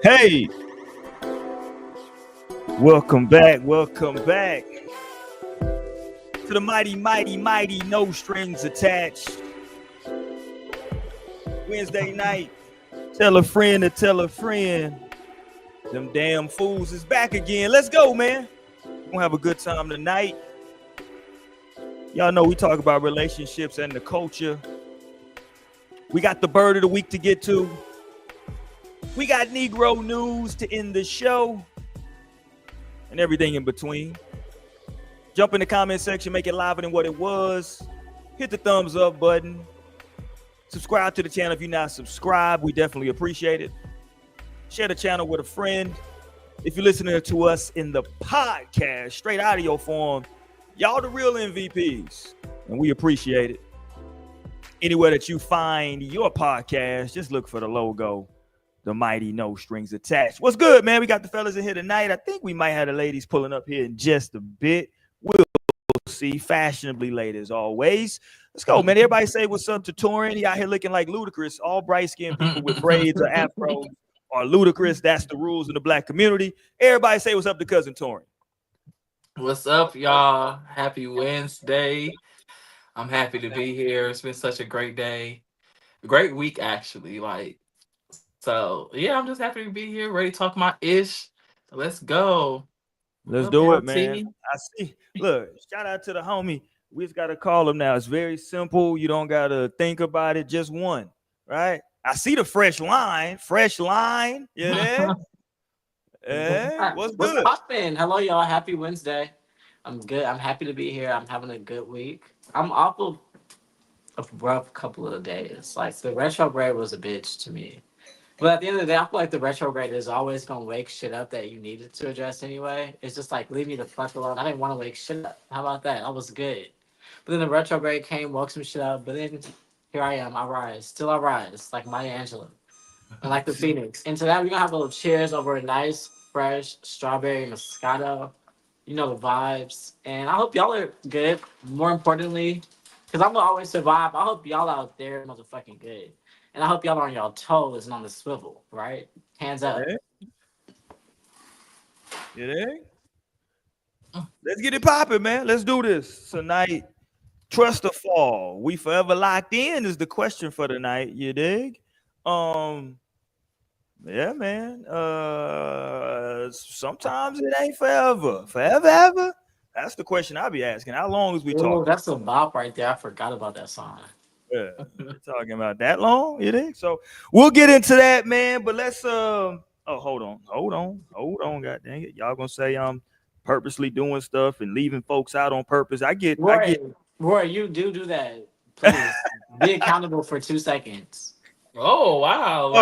Hey, welcome back. Welcome back to the mighty, no strings attached. Wednesday night. Tell a friend to tell a friend. Them damn fools is back again. Let's go, man. We're gonna have a good time tonight. Y'all know we talk about relationships and the culture. We got the bird of the week to get to. We got Negro news to end the show. And everything in between. Jump in the comment section, make it liver than what it was. Hit the thumbs up button. Subscribe to the channel if you're not subscribed. We definitely appreciate it. Share the channel with a friend. If you're listening to us in the podcast, straight audio form, y'all the real MVPs. And we appreciate it. Anywhere that you find your podcast, just look for the logo. The mighty no strings attached. What's good, man? We got the fellas in here tonight. I think we might have the ladies pulling up here in just a bit. We'll see. Fashionably late as always. Let's go, man. Everybody say what's up to Torin. He out here looking like Ludacris. All bright-skinned people with braids or afros are Ludacris. That's the rules in the black community. Everybody say what's up to cousin Torin. What's up, y'all? Happy Wednesday. I'm happy to be here. It's been such a great day. Great week, actually. So yeah, I'm just happy to be here, ready to talk my ish. So let's go. Let's Up, do it, LT? man. I see. Look, shout out to the homie. We just gotta call him now. It's very simple. You don't gotta think about it. Just one, right? I see the fresh line. Fresh line. You there? Hey, what's What's good? poppin'? Hello, y'all. Happy Wednesday. I'm good. I'm happy to be here. I'm having a good week. I'm awful a rough couple of days. Like the retrograde was a bitch to me. But at the end of the day, I feel like the retrograde is always gonna wake shit up that you needed to address anyway. It's just like leave me the fuck alone. I didn't want to wake shit up. How about that? I was good. But then the retrograde came, woke some shit up. But then here I am. I rise. Still I rise. Like Maya Angelou. And like the Phoenix. And to that, we're gonna have a little cheers over a nice, fresh strawberry Moscato. You know the vibes. And I hope y'all are good. More importantly, because I'm gonna always survive. I hope y'all out there motherfucking good. And I hope y'all are on y'all toes and on the swivel, right? Hands up. Hey, you there? Let's get it popping, man. Let's do this tonight. Trust or fall? We forever locked in is the question for tonight. You dig? Um, yeah, man. Sometimes it ain't forever. Forever, ever? That's the question I'll be asking. How long is we Oh, talking? that's a bop right there. I forgot about that song. Yeah, we're talking about that long, you think? So we'll get into that, man. But let's oh, hold on, god dang it. Y'all gonna say I'm purposely doing stuff and leaving folks out on purpose. I get Roy, you do that. Please be accountable for 2 seconds. Oh wow,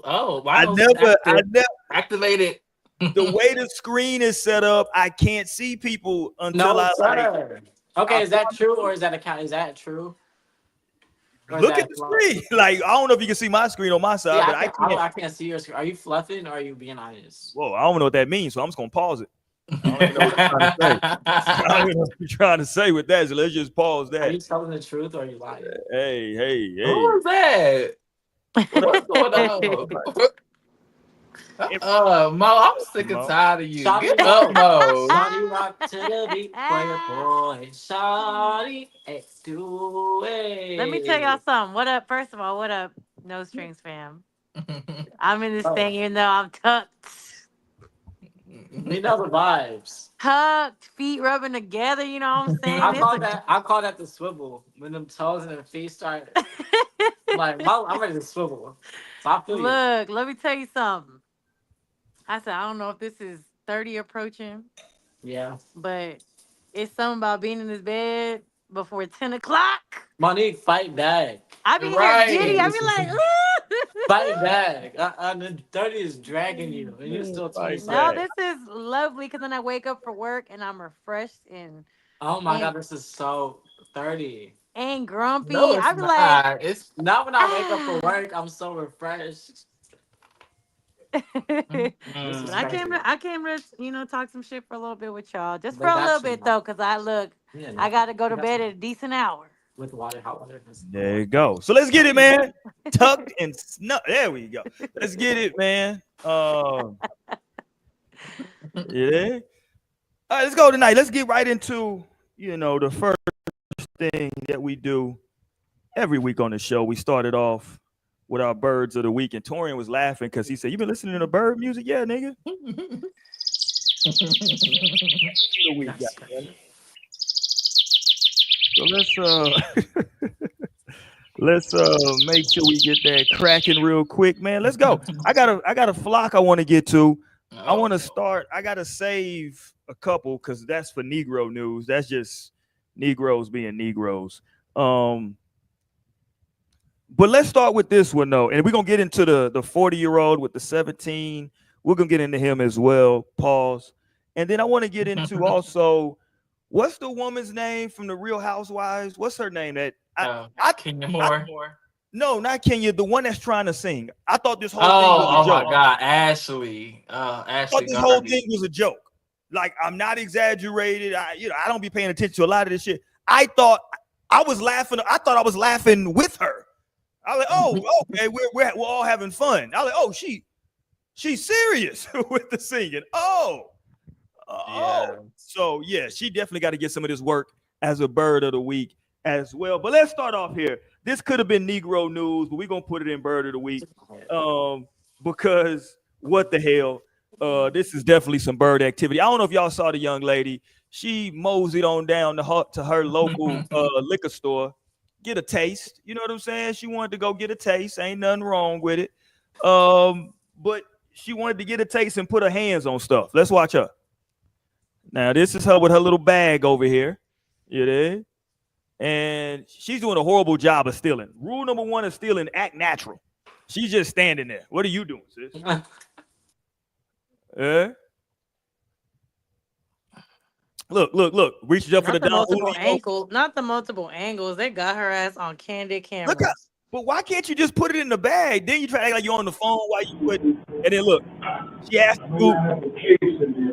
oh I Lionel's never I never activated. the way the screen is set up, I can't see people until No, I like sir. Okay, I is that true or is that account? Is that true or is look at that the flop? screen. Like I don't know if you can see my screen on my side, Yeah, but I can't. I can't see your screen. Are you fluffing or are you being honest? Whoa, I don't know what that means, so I'm just gonna pause it. I don't even know what I'm trying to say. I don't even know what you're trying to say with that. So let's just pause Are that. you telling the truth or are you lying? Hey. Who is that? What up, What's going on? Mo, I'm sick and Mo? tired of you. Shawty Get up, rock, Mo. shawty rock to the beat for your boy. Shawty, hey, do Let me tell y'all it. something. What up? First of all, what up, No Strings fam? I'm in this Oh, thing, even though I'm tucked. we know the vibes. Tucked, feet rubbing together, you know what I'm saying? I call that the swivel when them toes and them feet start like I'm ready to swivel. So I feel you. Look, let me tell you something. I said, I don't know if this is 30 approaching, Yeah. but it's something about being in this bed before 10 o'clock. Monique, fight back. I be here giddy. I Right. be like, Fight back. The 30 is dragging you and you're still Fight 27. no, back. this is lovely because then I wake up for work and I'm refreshed Oh my and god, this is so 30. and No, grumpy. it's I be like, not. It's Now when I wake up for ah. work, I'm so refreshed. This But is I mm, crazy. came to talk some shit for a little bit with y'all. Just for They a little got you, bit man. though, cause I Yeah, I no. gotta go They to got bed you. at a decent hour. with water, hot water. There you go. So let's get it, man. Tucked and snug. There we go. Let's get it, man. Yeah. All right, let's go tonight. Let's get right into, the first thing that we do every week on the show. We started off with our birds of the week, and Torian was laughing because he said, "You been listening to bird music?" Yeah, nigga. The week, goddamn it. So let's make sure we get that cracking real quick, man. Let's go. I got a flock I want to get to. I want to start. I got to save a couple because that's for Negro news. That's just Negroes being Negroes. But let's start with this one though, and we're gonna get into the 40-year-old with the 17. We're gonna get into him as well. Pause. And then I want to get into also, what's the woman's name from the Real Housewives? What's her name? Kenya Moore. No, not Kenya. The one that's trying to sing. I thought this whole thing was a joke. Oh my God, Ashley. Ashley. I thought this whole thing was a joke. Like, I'm not exaggerated. I don't be paying attention to a lot of this shit. I thought I was laughing. I thought I was laughing with her. I was like, oh, okay, we're all having fun. I was like, oh, she's serious with the singing. Yeah. So yeah, she definitely got to get some of this work as a bird of the week as well. But let's start off here. This could have been Negro news, but we're gonna put it in bird of the week. Because what the hell? This is definitely some bird activity. I don't know if y'all saw the young lady. She moseyed on down to her local liquor store, get a taste. You know what I'm saying? She wanted to go get a taste. Ain't nothing wrong with it. But she wanted to get a taste and put her hands on stuff. Let's watch her. Now, this is her with her little bag over here. You know? And she's doing a horrible job of stealing. Rule number 1 is stealing, act natural. She's just standing there. What are you doing, sis? Look. Reached up for the multiple ankles. Not the multiple angles. They got her ass on candid camera. But why can't you just put it in the bag? Then you try to act like you're on the phone while you put it. And then look, she asked you.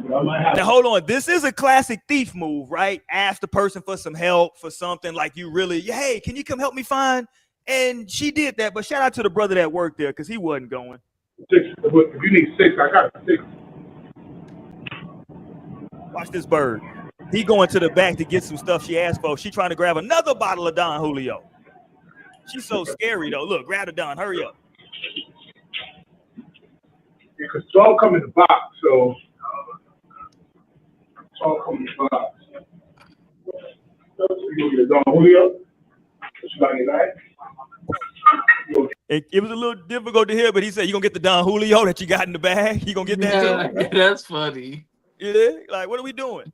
Now hold on. This is a classic thief move, right? Ask the person for some help for something like you really, hey, can you come help me find? And she did that. But shout out to the brother that worked there because he wasn't going. 6. If you need 6, I got 6. Watch this bird. He going to the back to get some stuff she asked for. She trying to grab another bottle of Don Julio. She's so scary though. Look, grab it, Don. Hurry up. Because it's all come in the box, so it's all come in the box. You get a Don Julio? It was a little difficult to hear, but he said, "You gonna get the Don Julio that you got in the bag? You gonna get that too?" Yeah, that's funny. Yeah, like what are we doing?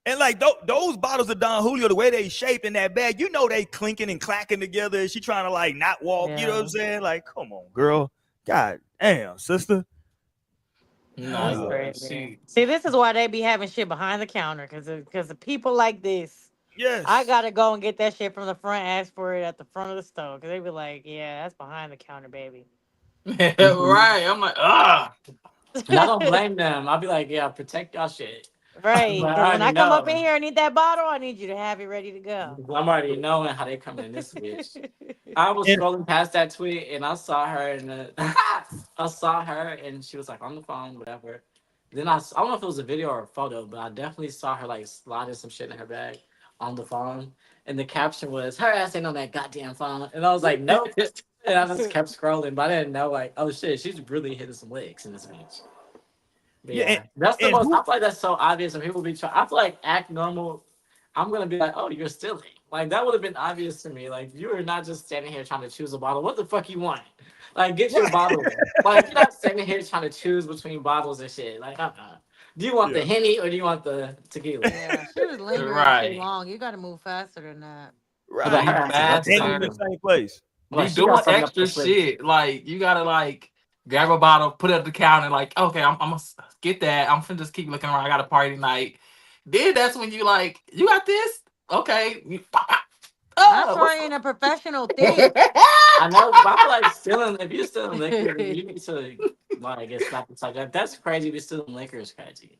And like those bottles of Don Julio, the way they shaped in that bag, they clinking and clacking together. And she trying to like not walk. Yeah. You know what I'm saying? Like, come on, girl. God damn, sister. No, see, this is why they be having shit behind the counter because of people like this. Yes, I gotta go and get that shit from the front. Ask for it at the front of the store because they be like, "Yeah, that's behind the counter, baby." Right? I'm like, And I don't blame them. I'll be like, yeah, protect y'all shit. Right. Because when I come up in here and need that bottle, I need you to have it ready to go. I'm already knowing how they come in this bitch. I was scrolling past that tweet and I saw her and she was like on the phone, whatever. Then I don't know if it was a video or a photo, but I definitely saw her like sliding some shit in her bag on the phone. And the caption was, "Her ass ain't on that goddamn phone." And I was like, nope. And I just kept scrolling, but I didn't know, like, oh shit, she's really hitting some licks in this bitch. Yeah, that's the most. I feel like that's so obvious, and people be trying. I feel like act normal. I'm gonna be like, oh, you're stealing. Like that would have been obvious to me. Like you are not just standing here trying to choose a bottle. What the fuck you want? Like get your bottle. Like you're not standing here trying to choose between bottles and shit. Like do you want the Henny or do you want the tequila? Yeah, she was lingering too long. You got to move faster than that. Right, faster. In the same place. Like, you doing extra shit. Like you gotta like grab a bottle, put it at the counter, like, okay, I'm gonna get that. I'm finna just keep looking around. I got a party tonight. Then that's when you like, you got this? Okay. I'm sorry, in a professional thing. I know, but I feel like stealing, if you're stealing liquor, you need to like get slapped inside. That's crazy. If you're stealing liquor is crazy.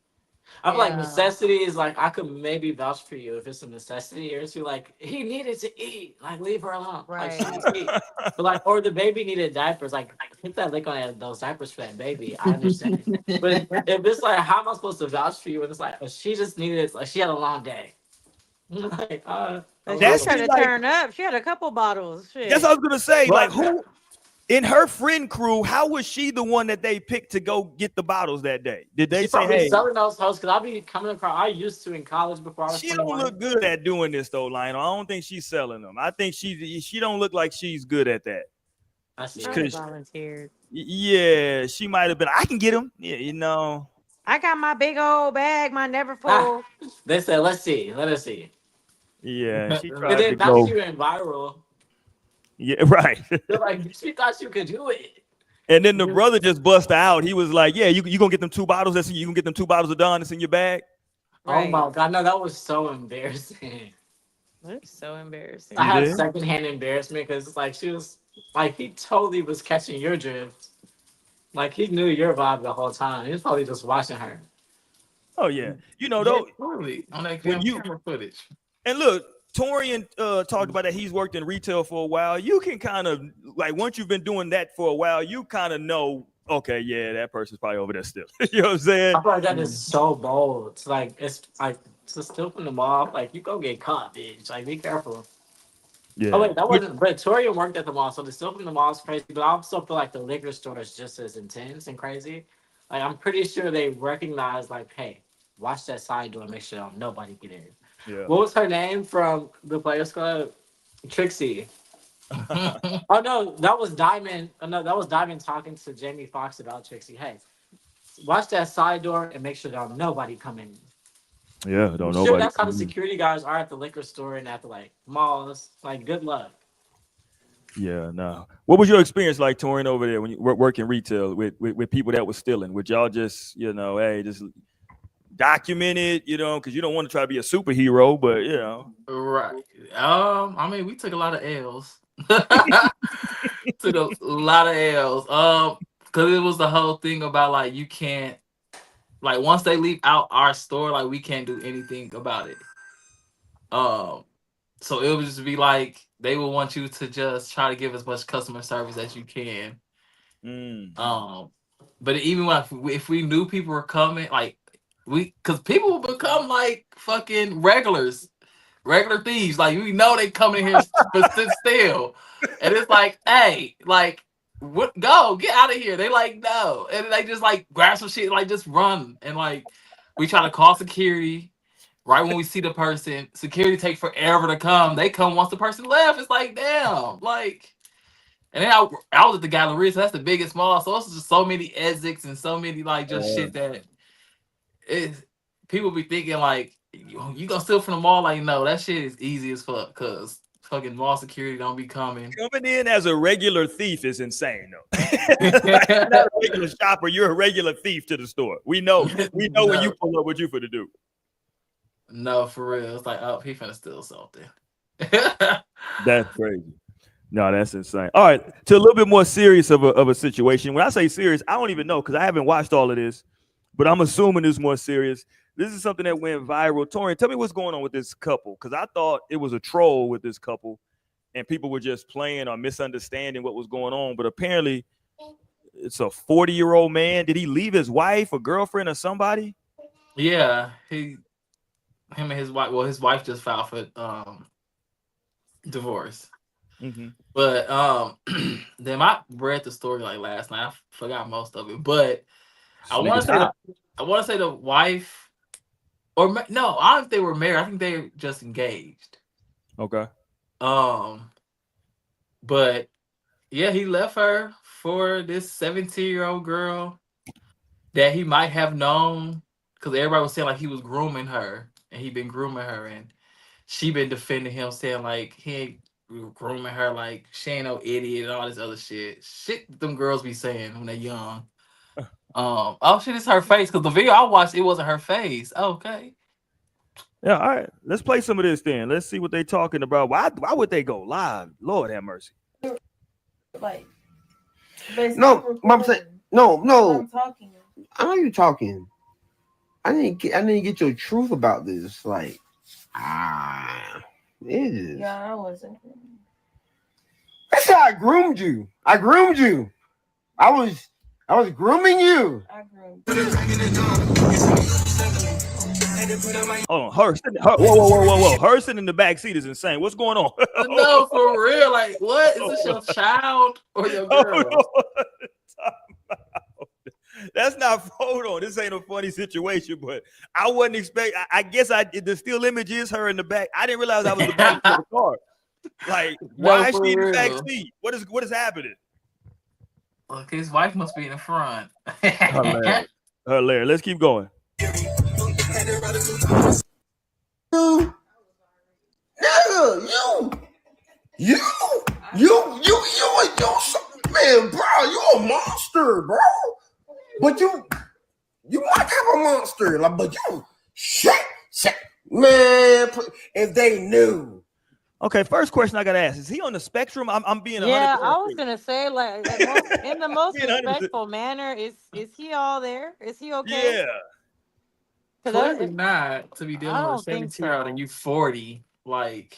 I feel like Yeah. necessity is like I could maybe vouch for you if it's a necessity, or it's like he needed to eat, like leave her alone, like she Right. needs to eat. But like, or the baby needed diapers, like hit that lick on those diapers for that baby. I understand, but if it's like, how am I supposed to vouch for you when it's like, oh, she just needed, like she had a long day, like But she That's tried be to like, turn up. She had a couple bottles. that's Shit. what I was gonna say. Like, But who in her friend crew? How was she the one that they picked to go get the bottles that day? Did they she say, probably "Hey"? selling those hoes because I'll be coming across. I used to in college before I was She don't 21. look good at doing this though, Lionel. I don't think she's selling them. I think she don't look like she's good at that. I see. Probably Because volunteered. yeah, she might have been. I can get them. Yeah, you know. I got my big old bag, my never Ah, full. they said, let's see, let us see. Yeah, she And tried to then now she go. went viral. Yeah, right. They're like, she thought you could do it. And then the brother just bust out. He was like, "Yeah, you gonna get them 2 bottles? That's you gonna get them 2 bottles of Don that's in your bag." Oh Right. my god, no, that was so embarrassing. That's so embarrassing. I You had did? secondhand embarrassment because it's like she was like he totally was catching your drift. Like he knew your vibe the whole time. He was probably just watching her. Oh yeah. You know Yeah, though, clearly on that when you camera footage. and look, Torian talked about that he's worked in retail for a while. You can kind of like once you've been doing that for a while, you kind of know. Okay, yeah, that person's probably over there still. You know what I'm saying? I feel like that is so bold. It's like to steal from the mall. Like you go get caught, bitch. Like be careful. Oh Yeah. wait, that wasn't. But Torian worked at the mall, so the steal from the mall is crazy. But I also feel like the liquor store is just as intense and crazy. Like I'm pretty sure they recognize, like, hey, watch that side door, and make sure nobody get in. Yeah. What was her name from the Players Club? Trixie. Oh no, that was Diamond. Oh, no, that was Diamond talking to Jamie Foxx about Trixie. Hey, watch that side door and make sure that nobody come in. Yeah. I'm Don't sure nobody. that's how the security guys are at the liquor store and at the like malls. Like, good luck. Yeah. No. What was your experience like touring over there when you working retail with people that was stealing? Would y'all just hey, just document it, because you don't want to try to be a superhero, but Right. I mean, we took a lot of L's. Took a lot of L's. Because it was the whole thing about like you can't, like once they leave out our store, like we can't do anything about it. So it would just be like they would want you to just try to give as much customer service as you can. But even if we knew people were coming, like because people will become like fucking regular thieves. Like we know they coming here for sit still, and it's like, hey, like what? Go get out of here. They like no, and they just like grab some shit, like just run, and like we try to call security. Right when we see the person, security take forever to come. They come once the person left. It's like damn, like. And then I was at the gallery, so that's the biggest mall. So it's just so many exits and so many like just shit that people be thinking like you gonna steal from the mall. Like no, that shit is easy as fuck because fucking mall security don't be coming. coming in as a regular thief is insane though. Like, you're not a regular shopper, you're a regular thief to the store. We know when you pull up what you finna do. No, for real. It's like, oh, he finna steal something. That's crazy. No, that's insane. All right, to a little bit more serious of a situation. When I say serious, I don't even know because I haven't watched all of this, but I'm assuming it's more serious. This is something that went viral. Torian, tell me what's going on with this couple because I thought it was a troll with this couple, and people were just playing or misunderstanding what was going on. But apparently, it's a 40-year-old man. Did he leave his wife or girlfriend or somebody? Yeah, him and his wife. Well, his wife just filed for divorce. Mm-hmm. But then I read the story like last night. I forgot most of it, but I want to say the wife, or no, I don't think they were married. I think they were just engaged. Okay. But yeah, he left her for this 17-year-old girl that he might have known because everybody was saying like he was grooming her and he been grooming her and she been defending him saying like he ain't grooming her, like she ain't no idiot and all this other shit them girls be saying when they're young. Oh shit, it's her face because the video I watched, it wasn't her face. Okay. Yeah, all right. Let's play some of this then. Let's see what they talking about. Why would they go live? Lord have mercy. Like, No, I'm saying no. I'm talking. I know you talking. I didn't get your truth about this. Like, it is. Yeah, I wasn't. That's how I groomed you. I groomed you. I was grooming you. I grew. Oh, her whoa. Her sitting in the back seat is insane. What's going on? No, for real. Like, what? Is this your child or your girl? That's not, hold on. This ain't a funny situation, but I wasn't expect. I guess the still image is her in the back. I didn't realize I was the back of the car. Like, why is she in the back seat? What is happening? Look, his wife must be in the front. Hilarious. Let's keep going. You, man, bro, you a monster, bro. But you might have a monster, like, but you, shit, man. If they knew. Okay, first question I gotta ask: is he on the spectrum? I'm being 100%. Yeah, I was gonna say, like, in the most respectful manner. Is he all there? Is he okay? Yeah. Clearly not to be dealing with a 17-year-old and you 40. Like,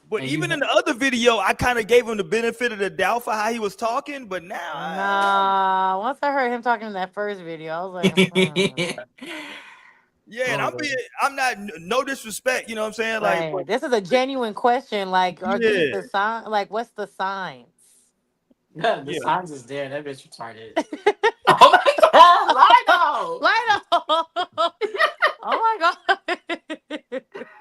but even in the other video, I kind of gave him the benefit of the doubt for how he was talking. But now, once I heard him talking in that first video, I was like, yeah, and I'm not, no disrespect, you know what I'm saying? Like, right. This is a genuine question. Like, are these the sign? Like, what's the signs? Yeah, the signs is there. That bitch retarded. Oh my God, Lino! Oh my God!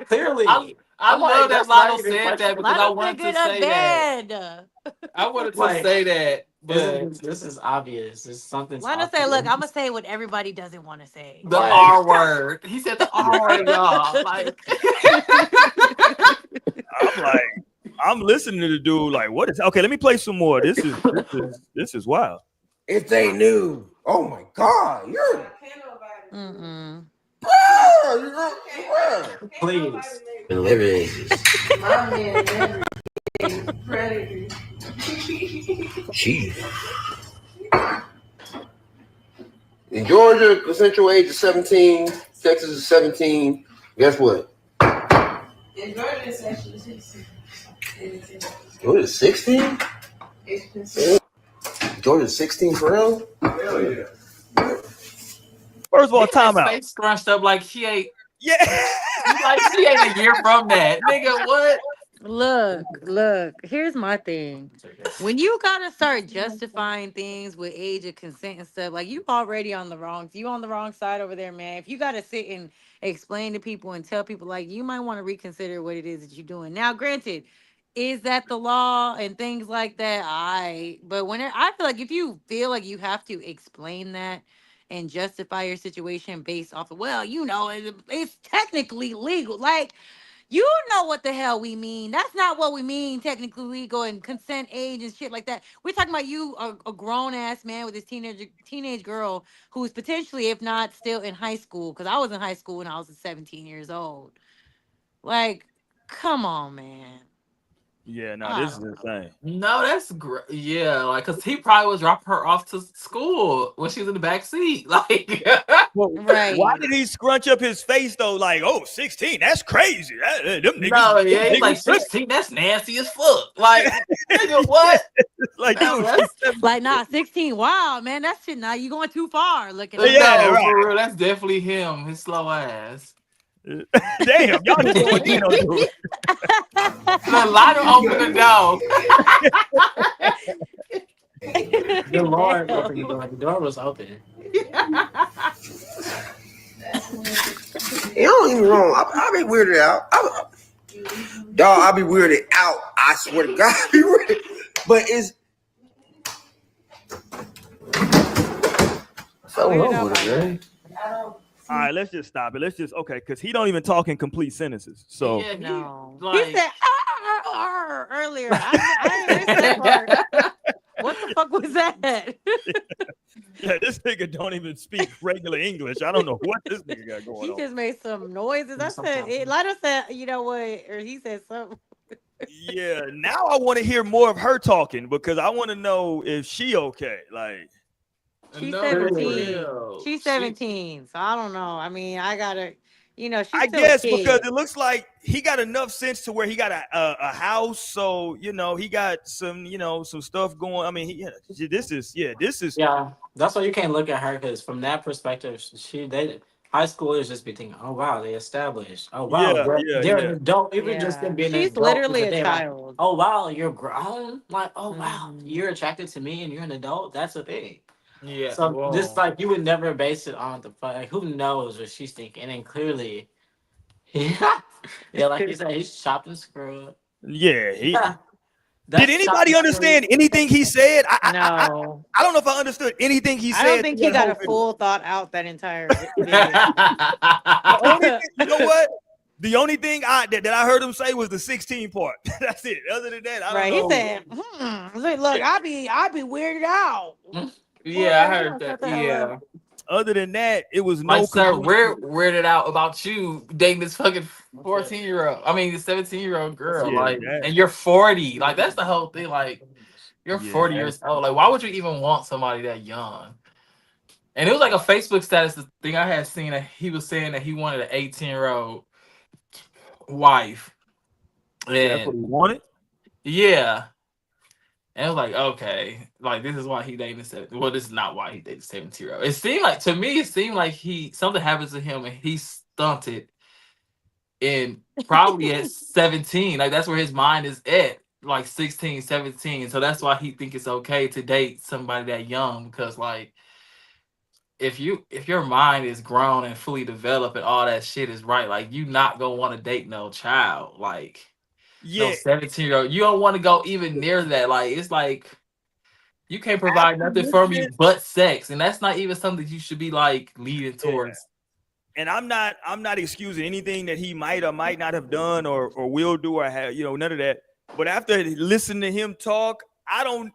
Clearly, I love that Lino said that because I wanted to say that. I wanted to say that, but this is obvious. There's something. Lino say, "Look, I'm gonna say what everybody doesn't want to say. The R word." He said the R word, y'all. Like, I'm like, I'm listening to the dude. Like, what is? Okay, let me play some more. This is wild. If they knew, oh my God, you're. Please. My man, predator. Chief. In Georgia, the central age is 17. Texas is 17. Guess what? In Georgia, it's actually 16. Georgia's 16? Georgia's 16 for real? Hell yeah. First of all, time out. Face scrunched up like she ain't. Yeah. Like she ain't a year from that, nigga. What? Look, here's my thing. When you gotta start justifying things with age of consent and stuff, like you already on the wrong side over there, man. If you gotta sit and explain to people and tell people, like, you might want to reconsider what it is that you're doing. Now, granted, is that the law and things like that? But when I feel like if you feel like you have to explain that and justify your situation based off of, well, it's technically legal, like. You know what the hell we mean. That's not what we mean, technically legal and consent age and shit like that. We're talking about you, a grown-ass man with this teenage girl who's potentially, if not still in high school, because I was in high school when I was 17 years old. Like, come on, man. Yeah, no, this is insane. No, that's great. Yeah, like, cause he probably was dropping her off to school when she was in the back seat. Like, right? Why did he scrunch up his face though? Like, oh, 16, that's crazy. Them niggas, no, yeah, he's like 16. That's nasty as fuck. Like, nigga, what? Like, no, dude, like, nah, 16. Wow, man, that shit. Nah, you going too far. Looking. Yeah, no, right. for real, that's definitely him. His slow ass. Damn, y'all just going in on dude. The lighter open the door. The Lord opened the door. The door was open. You don't even wrong. I'll be weirded out. I'll be weirded out. I swear to God, I'll be weirded. But it's. Something wrong with it, man. All right, let's just stop it. Okay, because he don't even talk in complete sentences. So Yeah, No. like, He said earlier. I didn't miss that part. What the fuck was that? yeah, this nigga don't even speak regular English. I don't know what this nigga got going He on. just made some noises. I said, Lana said, you know what? Or he said something. Yeah, now I want to hear more of her talking because I want to know if she okay. Like, She's No, for 17. real. She's 17. So I don't know. I mean, I gotta, she's I still a guess because kid. it looks like he got enough sense to where he got a house, so he got some some stuff going. I mean, this is Yeah, that's why you can't look at her because from that perspective, high schoolers just be thinking, oh wow, they established. Oh wow, yeah, yeah, they're an yeah, adult. Even just them Yeah. being an She's adult, literally even a they like, child. oh wow, you're grown. Like, oh wow, Mhm. you're attracted to me and you're an adult. That's a thing. Yeah. So just Whoa. like you would never base it on like, who knows what she's thinking, and clearly, yeah, yeah, like you said, he's chopped and screwed. yeah. Yeah, Did that's chopped anybody and screwed. understand anything he said? No. I don't know if I understood anything he I don't said think through he that got whole a video. full thought out that entire video. The only thing, you know what? The only thing that I heard him say was the 16 part. That's it. Other than that, I don't Right. He know. said, look, I be weirded out. Yeah, I Boy, heard that. shut the hell up. Yeah. Other than that, it was Like, no sir, conclusion. we're weirded out about you dating this fucking 14-year-old. I mean, the 17-year-old girl. Yeah, Like, that, and you're 40. Like, that's the whole thing. Like, you're yeah, 40 years old. Like, why would you even want somebody that young? And it was like a Facebook status, the thing I had seen that he was saying that he wanted an 18-year-old wife. that's what And he wanted. yeah. And I was like, okay, like this is why he dating well, this is not why he dated 17-year-old. It seemed like to me, it seemed like something happens to him and he's stunted in probably at 17. Like that's where his mind is at, like 16, 17. So that's why he think it's okay to date somebody that young because like if your mind is grown and fully developed and all that shit is right, like you not gonna want to date no child. Like no Yeah, 17-year-old. You don't want to go even near that. Like it's like you can't provide after nothing for me listening, but sex. And that's not even something you should be like leading yeah. towards. And I'm not excusing anything that he might or might not have done or will do or have, none of that. But after listening to him talk, I don't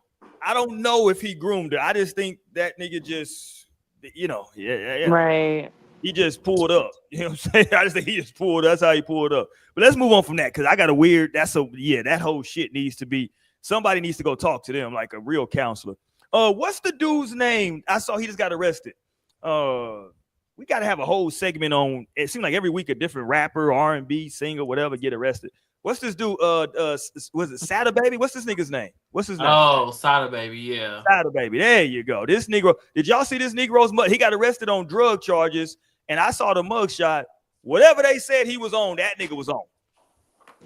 know if he groomed her. I just think that nigga just, yeah. Right. He just pulled up. You know what I'm saying? I just think he just pulled. That's how he pulled up. But let's move on from that because I got a weird. That whole shit needs to be. Somebody needs to go talk to them like a real counselor. What's the dude's name? I saw he just got arrested. We got to have a whole segment on. It seems like every week a different rapper, R&B singer, whatever, get arrested. What's this dude? Was it Sada Baby? What's this nigga's name? What's his name? Oh, Sada Baby, yeah. Sada Baby. There you go. This Negro. Did y'all see this Negro's mug? He got arrested on drug charges, and I saw the mugshot. Whatever they said he was on, that nigga was on.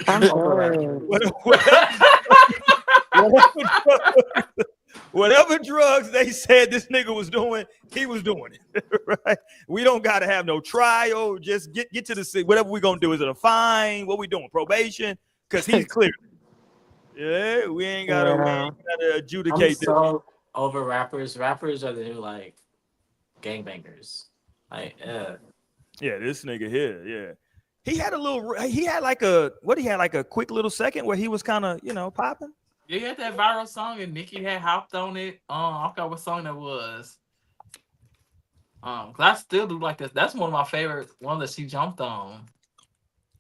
I'm good. Whatever drugs they said this nigga was doing, he was doing it. Right? We don't gotta have no trial. Just get to the whatever we gonna do. Is it a fine? What we doing? Probation? Because he's clear. Yeah, we ain't gotta adjudicate I'm so over rappers. Rappers are the new like gangbangers. Like, yeah, this nigga here, yeah. He had like a quick little second where he was kind of, popping. Yeah, he had that viral song and Nicki had hopped on it. I forgot what song that was. Cause I still do like this. That's one of my favorite ones that she jumped on.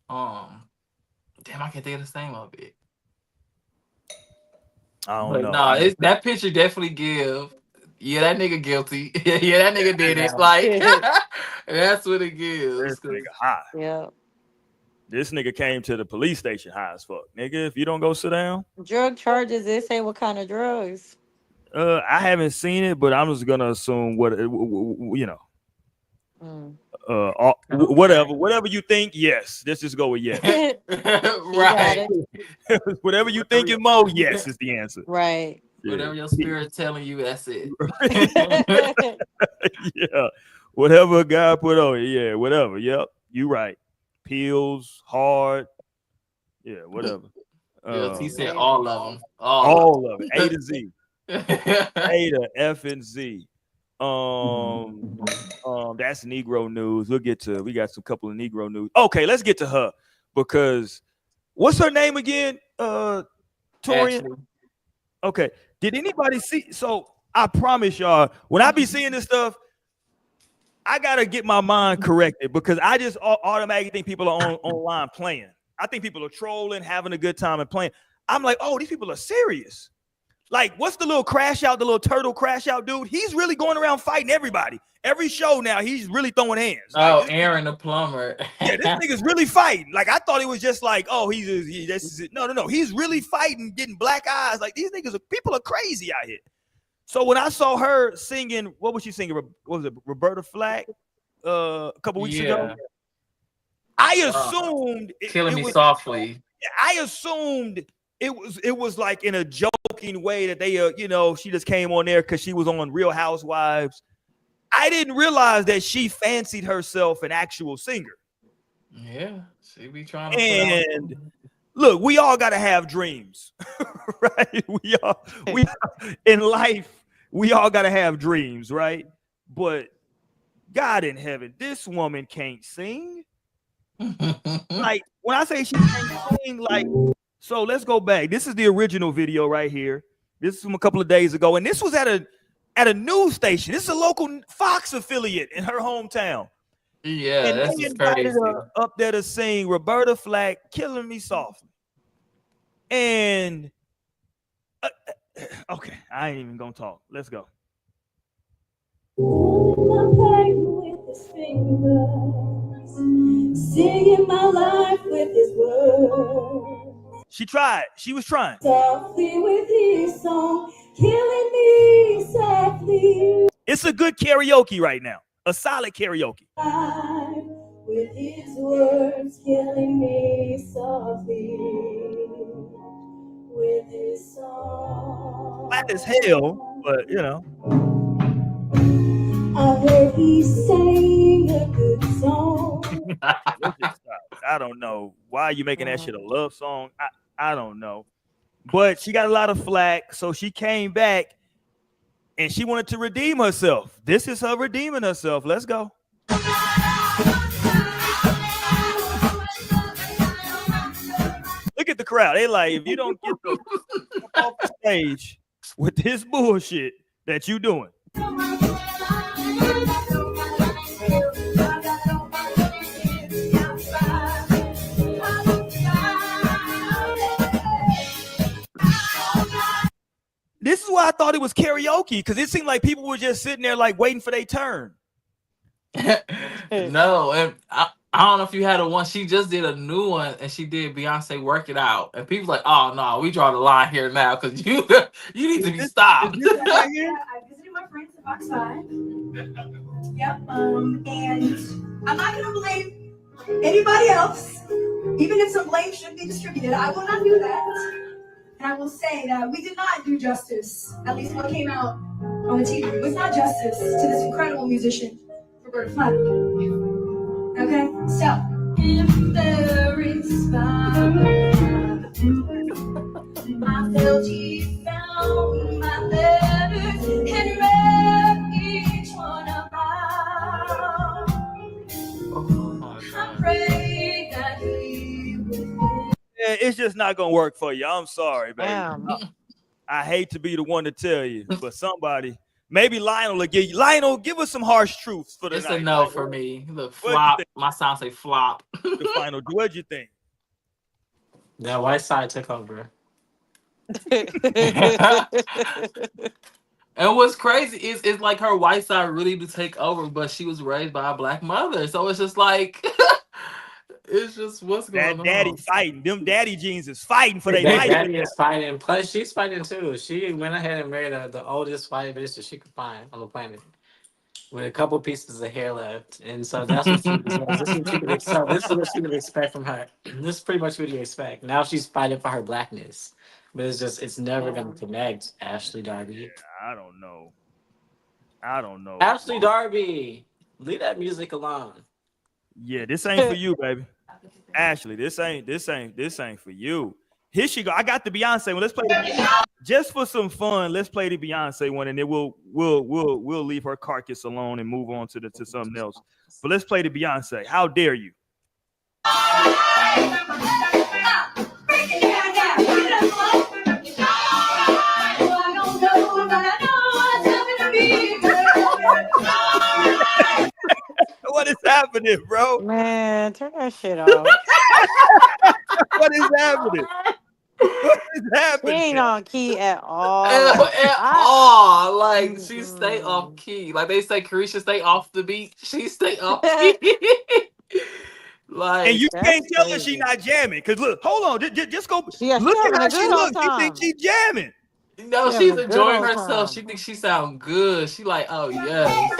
Damn, I can't think of the name of it. I don't know. No, that picture definitely give. Yeah, that nigga guilty. Yeah, that nigga did it. Like that's what it gives. This nigga high. Yeah. This nigga came to the police station high as fuck. Nigga, if you don't go sit down. Drug charges, they say what kind of drugs? I haven't seen it, but I'm just gonna assume whatever you think. Yes, let's just go with yes. Right. Whatever you think and more, yes is the answer. Right. Whatever your spirit's telling you, that's it. Yeah. Whatever a guy put on it. Yeah, whatever. Yep. You right. Pills, hard. Yeah, whatever. He said all of them. All of it. A to Z. A to F and Z. That's Negro news. We got some couple of Negro news. Okay, let's get to her because what's her name again? Torian. Okay. Did anybody see? So I promise y'all, when I be seeing this stuff, I gotta get my mind corrected because I just automatically think people are online playing. I think people are trolling, having a good time and playing. I'm like, oh, these people are serious. Like, what's the little crash out, the little turtle crash out dude? He's really going around fighting everybody. Every show now, he's really throwing hands. Oh, like, Aaron the plumber. Yeah, this nigga's really fighting. Like, I thought it was just like, oh, this is it. No. He's really fighting, getting black eyes. Like, these niggas, people are crazy out here. So when I saw her singing, what was she singing? What was it? Roberta Flack a couple weeks ago? I assumed Killing Me Softly. I assumed it was like in a joking way that they she just came on there because she was on Real Housewives. I didn't realize that she fancied herself an actual singer. Yeah, she be trying to. And look, we all gotta have dreams, right? We in life, we all gotta have dreams, right? But God in heaven, this woman can't sing. Like, when I say she can't sing, like, so let's go back. This is the original video right here. This is from a couple of days ago, and this was at a news station. This is a local Fox affiliate in her hometown. Yeah, and that's just crazy. Her up there to sing Roberta Flack, "Killing Me Softly." And okay, I ain't even gonna talk. Let's go. With his fingers, singing my life with his words. She tried. She was trying. Softly with his song, killing me softly. It's a good karaoke right now. A solid karaoke. With his words, killing me softly. With his song. Flat as hell, but I heard he sang a good song. I don't know. Why are you making that shit a love song? I don't know. But she got a lot of flack, so she came back and she wanted to redeem herself. This is her redeeming herself. Let's go. Look at the crowd. They like, if you don't get off the stage with this bullshit that you doing. This is why I thought it was karaoke, because it seemed like people were just sitting there like waiting for their turn. No, and I don't know if you had a one. She just did a new one, and she did Beyonce "Work It Out," and people like, "Oh no, we draw the line here now because you need to be stopped." I visited my friends at Fox 5. Yep. And I'm not gonna blame anybody else, even if some blame should be distributed. I will not do that. And I will say that we did not do justice, at least what came out on the TV. It was not justice to this incredible musician, Roberta Flack. Okay? So, if there is fire, I felt you found my letters and read each one out. I pray that he will. Yeah, it's just not gonna work for you. I'm sorry, baby. I hate to be the one to tell you, but somebody, maybe Lionel will give you. Lionel, give us some harsh truths for the night. It's a no for me. Look, flop. My sound say flop. The final. What'd you think? That white side took over. And what's crazy is it's like her white side really to take over, but she was raised by a black mother, so it's just like. It's just what's going on. Daddy fighting. Them daddy jeans is fighting for their life. Daddy is fighting. Plus, she's fighting too. She went ahead and married the oldest white bitch that she could find on the planet, with a couple pieces of hair left. And so that's what she deserves. This is what she would expect from her. This is pretty much what you expect. Now she's fighting for her blackness, but it's never gonna connect. Ashley Darby. Yeah, I don't know. Ashley Darby, leave that music alone. Yeah, this ain't for you, baby. Ashley, this ain't for you. Here she go. I got the Beyonce one. Let's play just for some fun. Let's play the Beyonce one, and then we'll leave her carcass alone and move on to something else. But let's play the Beyonce. How dare you? What is happening, bro? Man, turn that shit off. What is happening? What is She happening? ain't on key at all. At all. Like, she stay off Mm-mm. key. Like, they say Carisha stay off the beat. She stay off key. And Like, you can't That's tell her she crazy. not jamming. Cause look, hold on, just go She look at having how a she good old looks. You think time. she jamming? no, She having she's a good enjoying old herself. She time. thinks she sound good. She like, oh yes.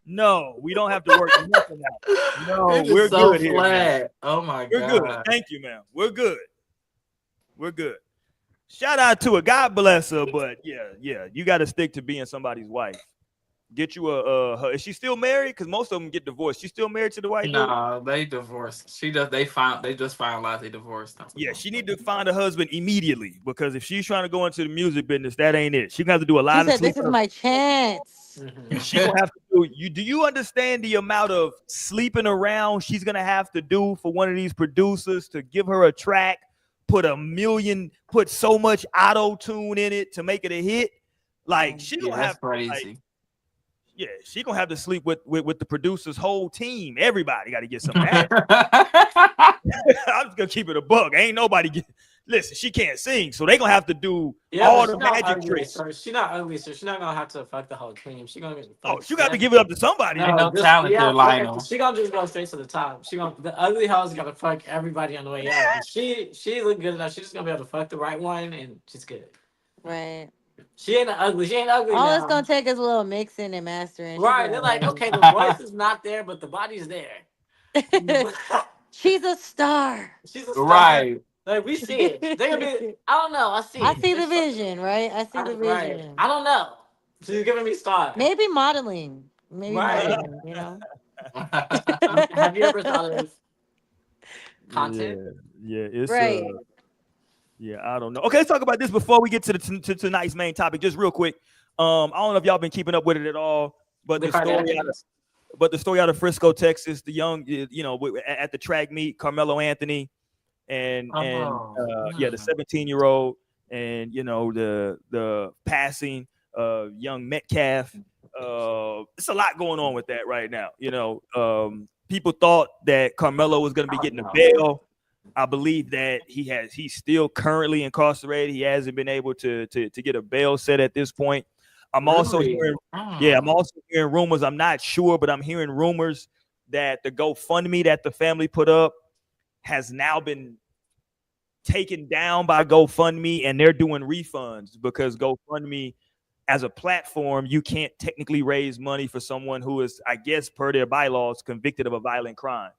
No, we don't have to work nothing out. No, It is we're so good here, man. flat. Oh my We're good. god. Thank you, man. We're good. We're good. Shout out to her. God bless her. But yeah, you got to stick to being somebody's wife. Get you is she still married? Because most of them get divorced. She still married to the white dude? No, they divorced. They just found out they divorced. Yeah, she need to find a husband immediately because if she's trying to go into the music business, that ain't it. She gonna have to do a She lot of said, "This sleeping. is my chance." She gonna have to do you. Do you understand the amount of sleeping around she's gonna have to do for one of these producers to give her a track, put so much auto tune in it to make it a hit? Like she Yeah, gonna that's have crazy. like, yeah, she gonna have to sleep with the producer's whole team. Everybody got to get some of that. I'm just gonna keep it a bug. Ain't nobody listen. She can't sing, so they gonna have to do all the magic tricks. So she's not ugly, so she's not gonna have to fuck the whole team. She gonna Oh, fuck. she got to give it up to somebody. Ain't no just, talent there, Lionel. She gonna just go straight to the top. The ugly hoes gotta fuck everybody on the way out. But she look good enough. She's just gonna be able to fuck the right one, and she's good. Right. She ain't ugly. She ain't ugly All now. it's gonna take is a little mixing and mastering. Right? They're like, okay, the voice is not there, but the body's there. She's a star. She's a star. Right. Like we see it. They're gonna be. I don't know. I see it. I see the vision, right? I see the Right. vision. I don't know. She's giving me stars. Maybe modeling. Maybe Right. modeling, you know. Have you ever thought of content? Yeah, it's Right. yeah, I don't know. Okay, let's talk about this before we get to to tonight's main topic. Just real quick. I don't know if y'all been keeping up with it at all, but the story out of Frisco, Texas, the young, at the track meet, Carmelo Anthony, and the 17-year-old, and the passing young Metcalf. It's a lot going on with that right now. People thought that Carmelo was going to be getting a bail. I believe that he's still currently incarcerated. He hasn't been able to get a bail set at this point. I'm also hearing rumors. I'm not sure, but I'm hearing rumors that the GoFundMe that the family put up has now been taken down by GoFundMe, and they're doing refunds because GoFundMe, as a platform, you can't technically raise money for someone who is, I guess, per their bylaws, convicted of a violent crime.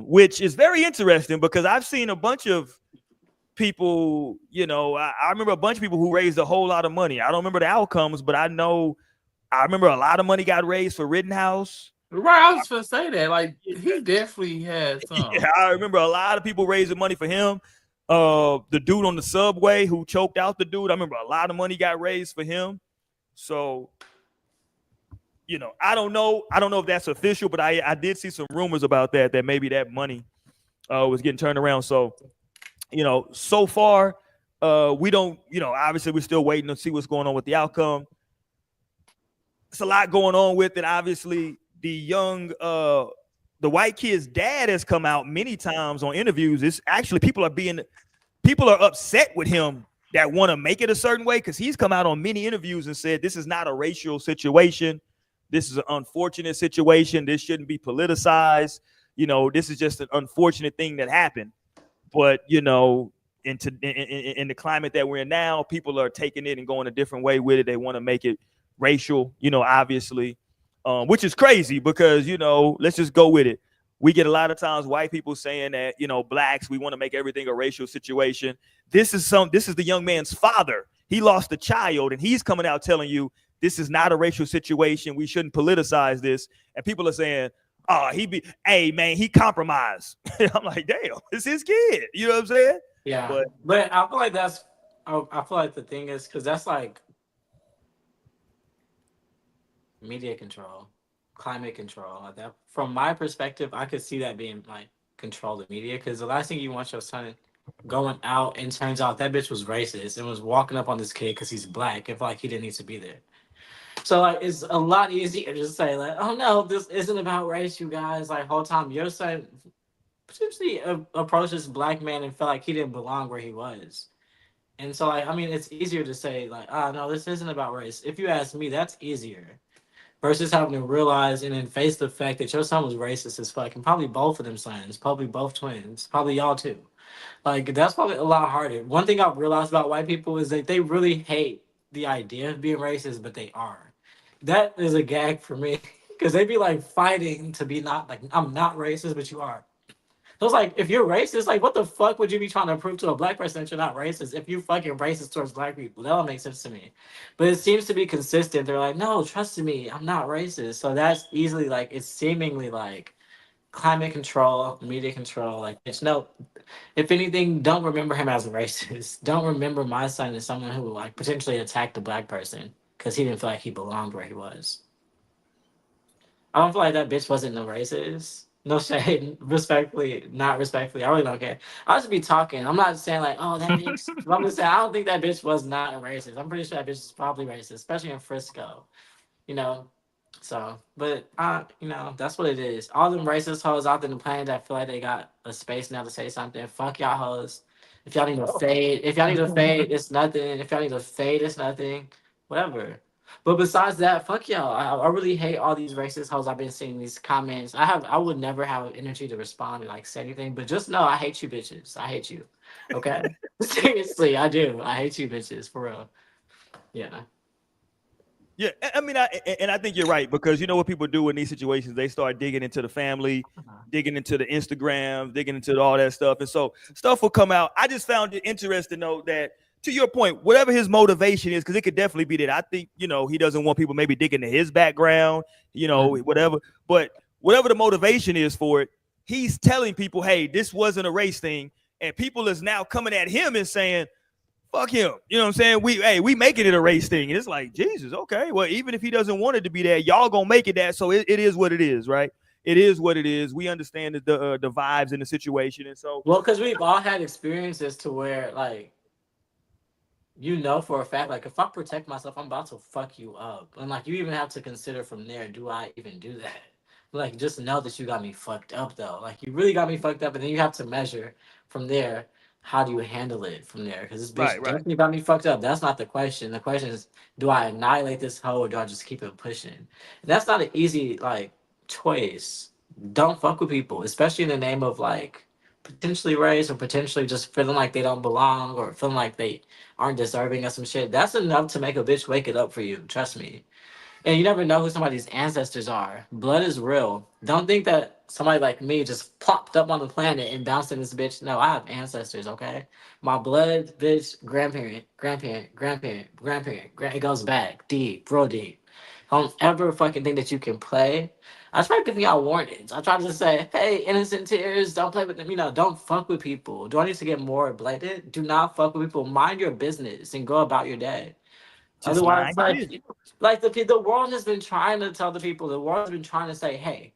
Which is very interesting because I've seen a bunch of people, I remember a bunch of people who raised a whole lot of money. I don't remember the outcomes, but I remember a lot of money got raised for Rittenhouse. Right, I was gonna say that. Like, he definitely had some. Yeah, I remember a lot of people raising money for him. The dude on the subway who choked out the dude, I remember a lot of money got raised for him. So, I don't know if that's official, but I did see some rumors about that maybe that money was getting turned around. So, so far, we don't, obviously we're still waiting to see what's going on with the outcome. It's a lot going on with it. Obviously, the white kid's dad has come out many times on interviews. It's actually people are upset with him that want to make it a certain way because he's come out on many interviews and said this is not a racial situation. This is an unfortunate situation. This shouldn't be politicized. This is just an unfortunate thing that happened. But, in the climate that we're in now, people are taking it and going a different way with it. They want to make it racial, obviously, which is crazy because, let's just go with it. We get a lot of times white people saying that, blacks, we want to make everything a racial situation. This is the young man's father. He lost a child and he's coming out telling you this is not a racial situation. We shouldn't politicize this. And people are saying, hey man, he compromised. I'm like, damn, it's his kid. You know what I'm saying? Yeah. But I feel like I feel like the thing is, because that's like media control, climate control. Like that, from my perspective, I could see that being like control the media. Because the last thing you want your son going out and turns out that bitch was racist and was walking up on this kid because he's black. If like he didn't need to be there. So like it's a lot easier to say like, oh no, this isn't about race, you guys. Like whole time your son potentially approached this black man and felt like he didn't belong where he was. And so like I mean it's easier to say like, oh no, this isn't about race. If you ask me, that's easier. Versus having to realize and then face the fact that your son was racist as fuck, and probably both of them sons, probably both twins, probably y'all too. Like that's probably a lot harder. One thing I've realized about white people is that they really hate the idea of being racist, but they are. That is a gag for me because they be like fighting to be not like I'm not racist, but you are. So it's like if you're racist, like what the fuck would you be trying to prove to a black person that you're not racist if you fucking racist towards black people? That don't make sense to me. But it seems to be consistent. They're like, no, trust me, I'm not racist. So that's easily like it's seemingly like climate control, media control. Like it's no. If anything, don't remember him as a racist. Don't remember my son as someone who like potentially attacked a black person because he didn't feel like he belonged where he was. I don't feel like that bitch wasn't no racist. No shade, respectfully, not respectfully. I really don't care. I'll just be talking. I'm not saying like, oh, that bitch. I'm just saying I don't think that bitch was not a racist. I'm pretty sure that bitch is probably racist, especially in Frisco. You know, so, but that's what it is. All them racist hoes out there in the planet that feel like they got a space now to say something. Fuck y'all hoes. If y'all need to fade, it's nothing. If y'all need to fade, it's nothing. Whatever. But besides that, fuck y'all. I really hate all these racist hoes I've been seeing these comments. I would never have energy to respond and like say anything, but just know I hate you bitches. I hate you. Okay? Seriously, I do. I hate you bitches for real. Yeah. Yeah, I mean, I think you're right because you know what people do in these situations? They start digging into the family, digging into the Instagram, digging into all that stuff, and so stuff will come out. I just found it interesting though that to your point, whatever his motivation is, because it could definitely be that I think he doesn't want people maybe digging into his background, whatever. But whatever the motivation is for it, he's telling people, hey, this wasn't a race thing, and people is now coming at him and saying, fuck him. You know what I'm saying? We making it a race thing. And it's like, Jesus, okay. Well, even if he doesn't want it to be that, y'all gonna make it that. So it is what it is, right? It is what it is. We understand the vibes in the situation. And so Well, because we've all had experiences to where like for a fact, like if I protect myself, I'm about to fuck you up. And like you even have to consider from there, do I even do that? Like just know that you got me fucked up though. Like you really got me fucked up, and then you have to measure from there. How do you handle it from there? Because this bitch right. definitely got me fucked up. That's not the question. The question is, do I annihilate this hoe or do I just keep it pushing? And that's not an easy like choice. Don't fuck with people, especially in the name of like potentially race or potentially just feeling like they don't belong or feeling like they aren't deserving of some shit. That's enough to make a bitch wake it up for you. Trust me. And you never know who somebody's ancestors are. Blood is real. Don't think that somebody like me just plopped up on the planet and bounced in this bitch. No, I have ancestors, okay? My blood, bitch, grandparent. It goes back deep, real deep. Don't ever fucking think that you can play. I try giving y'all warnings. I try to say, hey, innocent tears, don't play with them. Don't fuck with people. Do I need to get more blatant? Do not fuck with people. Mind your business and go about your day. just Otherwise, mind your business. like the world has been trying to tell the people, the world has been trying to say, hey,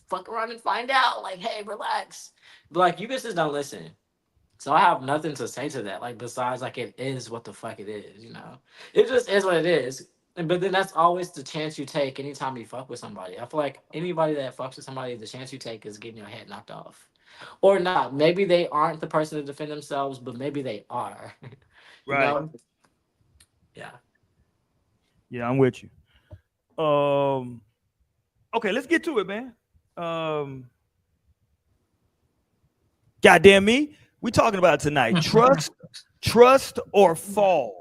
fuck around and find out. Like, hey, relax. But like, you bitches don't listen. So I have nothing to say to that. Like, besides, like, it is what the fuck it is. It just is what it is. But then that's always the chance you take anytime you fuck with somebody. I feel like anybody that fucks with somebody, the chance you take is getting your head knocked off. Or not. Maybe they aren't the person to defend themselves, but maybe they are. you Right. know? Yeah. Yeah, I'm with you. Okay, let's get to it, man. Goddamn me. We talking about tonight. Trust or fall.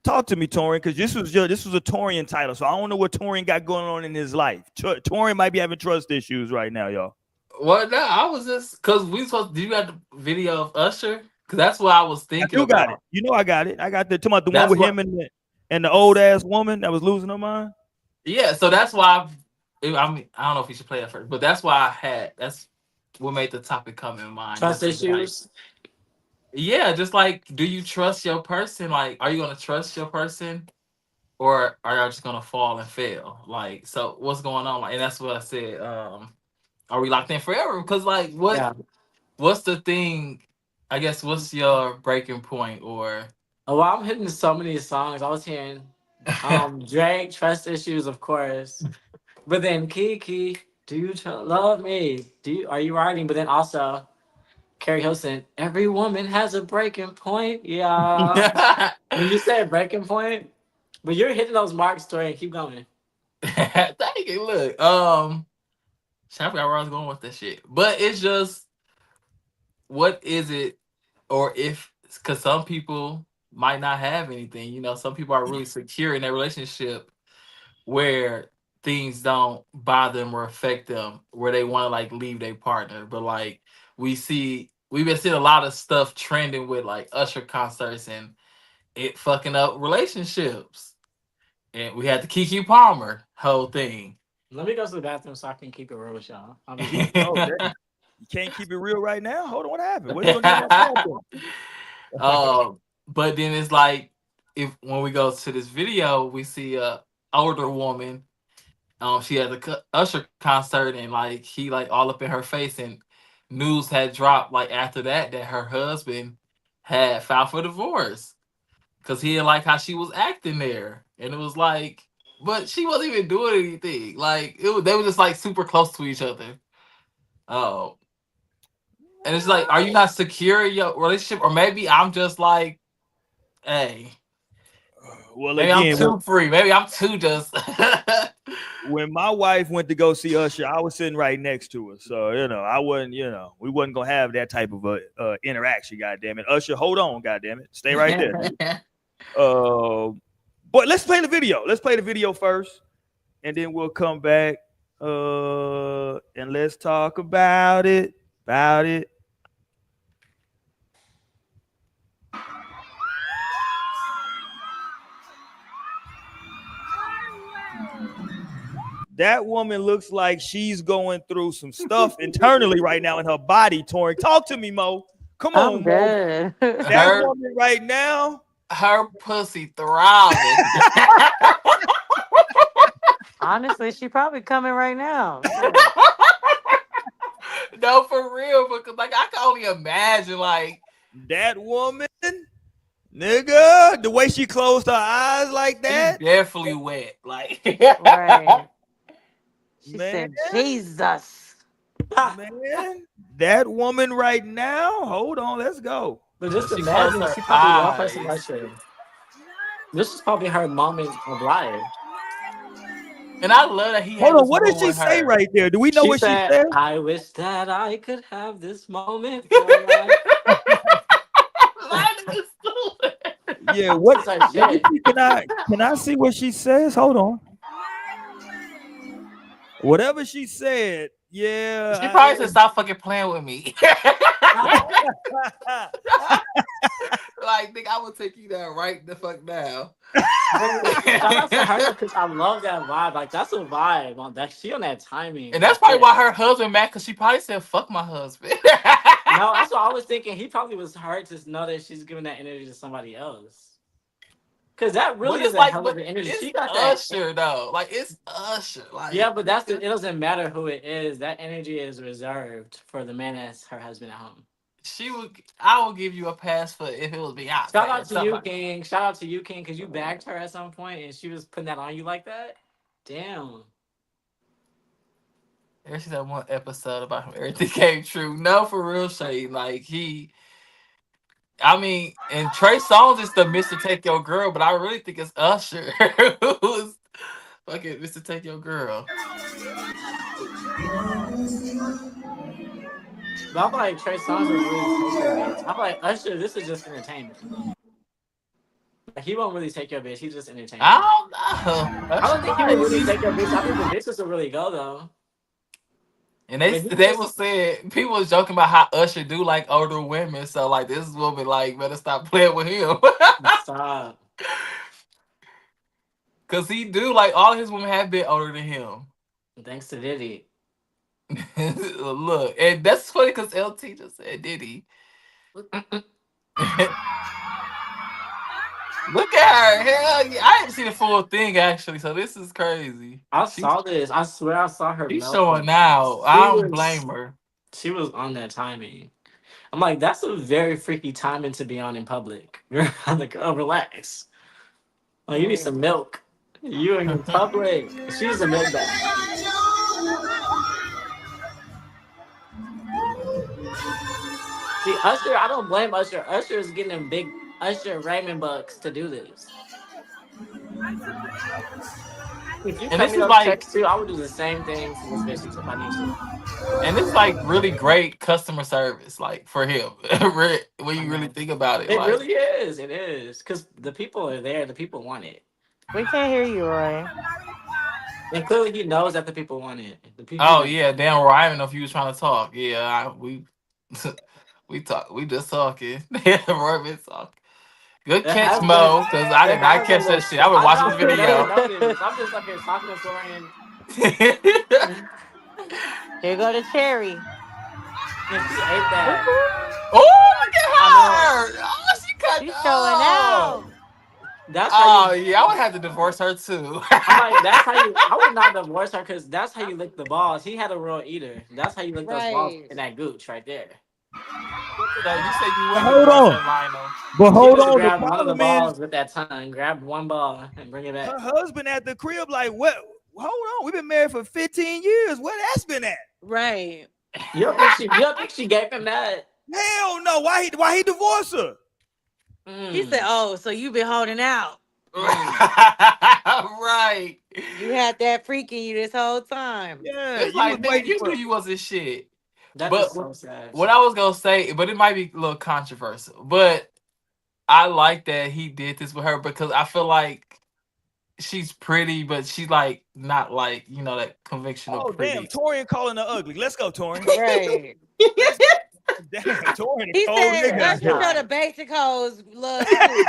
Talk to me, Torian, because this was a Torian title, so I don't know what Torian got going on in his life. Torian might be having trust issues right now, y'all. Well, no, I was just because we supposed. Do you got the video of Usher? Because that's what I was I thinking do got about. it. You know I got it. I got the talking about the one That's with what. him and the old ass woman that was losing her mind. Yeah, so that's why. I mean, I don't know if you should play that first, but that's why I had. That's what made the topic come in mind. Trust Just like, issues. yeah, just like, do you trust your person? Like, are you gonna trust your person, or are y'all just gonna fall and fail? Like, so what's going on? Like, and that's what I said. Are we locked in forever? Because like, Yeah. what's the thing? I guess what's your breaking point or Oh, well, I'm hitting so many songs. I was hearing Drake, trust issues, of course. But then Kiki, do you love me? Are you writing? But then also Carrie Hilson, every woman has a breaking point. Yeah. When you said breaking point, but you're hitting those marks, Tori. Keep going. Thank you. Look, I forgot where I was going with this shit, but it's just what is it, or if because some people might not have anything. You know, some people are really secure in their relationship where things don't bother them or affect them, where they want to like leave their partner. But like we've been seeing a lot of stuff trending with like Usher concerts and it fucking up relationships. And we had the Kiki Palmer whole thing. Let me go to the bathroom so I can keep it real with y'all. I'll be back. Oh, you can't keep it real right now. Hold on, what happened? What are you gonna get that But then it's like if when we go to this video, we see a older woman. She had a Usher concert and like he like all up in her face, and news had dropped like after that her husband had filed for divorce because he didn't like how she was acting there, and it was like, but she wasn't even doing anything. Like they were just like super close to each other. Oh, and it's like, are you not secure in your relationship, or maybe I'm just like, hey, Well, maybe I'm again, too free. Maybe I'm too just. when my wife went to go see Usher, I was sitting right next to her, so I wasn't, we wasn't gonna have that type of a interaction. God damn it, Usher, hold on, god damn it, stay right there. But let's play the video. Let's play the video first, and then we'll come back and let's talk about it. That woman looks like she's going through some stuff internally right now in her body, Tori. Talk to me, Mo. Come on, I'm Mo. good. That woman right now, her pussy throbbing. Honestly, she probably coming right now. No, for real, because like I can only imagine, like that woman, nigga, the way she closed her eyes like that, she's definitely wet. Like, Right. She man, said, Jesus. man, that woman right now. Hold on, let's go. But just she closed imagine, her she probably love her some eyes. Usher. This is probably her moment of life. And I love that he Hold had on, this what did moment she with say her. right there? Do we know She what she said, said? I wish that I could have this moment for life. Yeah, what? She's like, Let me shit. see. Can I see what she says? Hold on. Whatever she said, yeah. She probably said, "Stop fucking playing with me." Like, nigga, I will take you down right the fuck now. Shout out to her because I love that vibe. Like that's a vibe on that. She on that timing. And that's probably why her husband mad, because she probably said, "Fuck my husband." No, that's what I was thinking. He probably was hurt to know that she's giving that energy to somebody else. Cause that really is a hell of an energy. She got that Usher though. Like it's Usher. Like yeah, but it doesn't matter who it is. That energy is reserved for the man as her husband at home. I will give you a pass for if it was Beyonce. Shout out to you, King. Shout out to you, King, because you bagged her at some point and she was putting that on you like that. Damn. There's that one episode about him. Everything came true. No, for real, Shade. Like I mean, and Trey Songz is the Mr. Take Your Girl, but I really think it's Usher who's fucking Mr. Take Your Girl. But I'm like, Trey Songz was really take your bitch. I'm like, Usher, this is just entertainment. Like, he won't really take your bitch. He's just entertainment. I don't know. I don't think he would really take your bitch. I think the bitches will really go, though. And they was saying, people was joking about how Usher do like older women. So like this woman like better stop playing with him. Stop. Cause he do like all his women have been older than him. Thanks to Diddy. Look, and that's funny because LT just said Diddy. Look at her. Hell yeah. I didn't see the full thing actually, so this is crazy. I saw this. I swear I saw her. She's showing now. I don't blame her. She was on that timing. I'm like, that's a very freaky timing to be on in public. I'm like, oh, relax. Oh, you need some milk. You in public. She's a milk bag. See, Usher, I don't blame Usher. Usher is getting them big Usher Raymond bucks to do this. If you And cut this me is those like, checks too, I would do the same thing for this bitch if I need to. and this is like really great customer service, like for him. When I you really know. think about it, It like, really is. It is. Because the people are there. The people want it. We can't hear you, Roy. And clearly he knows that the people want it. The people oh that yeah, damn. Well, I didn't know if you was trying to talk. Yeah, we we talk. We just talking. Yeah, Roy been talking. Good there catch, has been Mo, because I there did not has been catch that little shit. I was I watching know the because y'all video. ain't noticed. I'm just up here talking to Torian. Here go the cherry. And she ate that. Oh, look at I know. her! Oh, she cut. She's showing Oh, out. That's how oh you yeah, I would have to divorce her too. I'm like, that's how you I would not divorce her because that's how you lick the balls. He had a real eater. That's how you lick those balls Right. in that gooch right there. No, you said you But wouldn't hold divorce her, on. Lionel. But She hold would have on. The grabbed one of the problem is balls with that tongue, grabbed one ball and bring it back. her husband at the crib. Like, what? Hold on. We've been married for 15 years. Where that's been at? Right. You don't think she gave him that? Hell no. Why he divorced her? He said, "Oh, so you been holding out? Right. You had that freak in you this whole time." Yeah, It's you was like, nigga, waiting you for. knew you wasn't shit. That is But so sad. what I was gonna say, but it might be a little controversial. But I like that he did this with her because I feel like she's pretty, but she's like not like that conventional Oh damn, pretty. Torian calling her ugly. Let's go, Torian. Right. Let's go. Damn, Torian, a He cold said, nigga out That's "Usher here. show the not. basic hoes love too."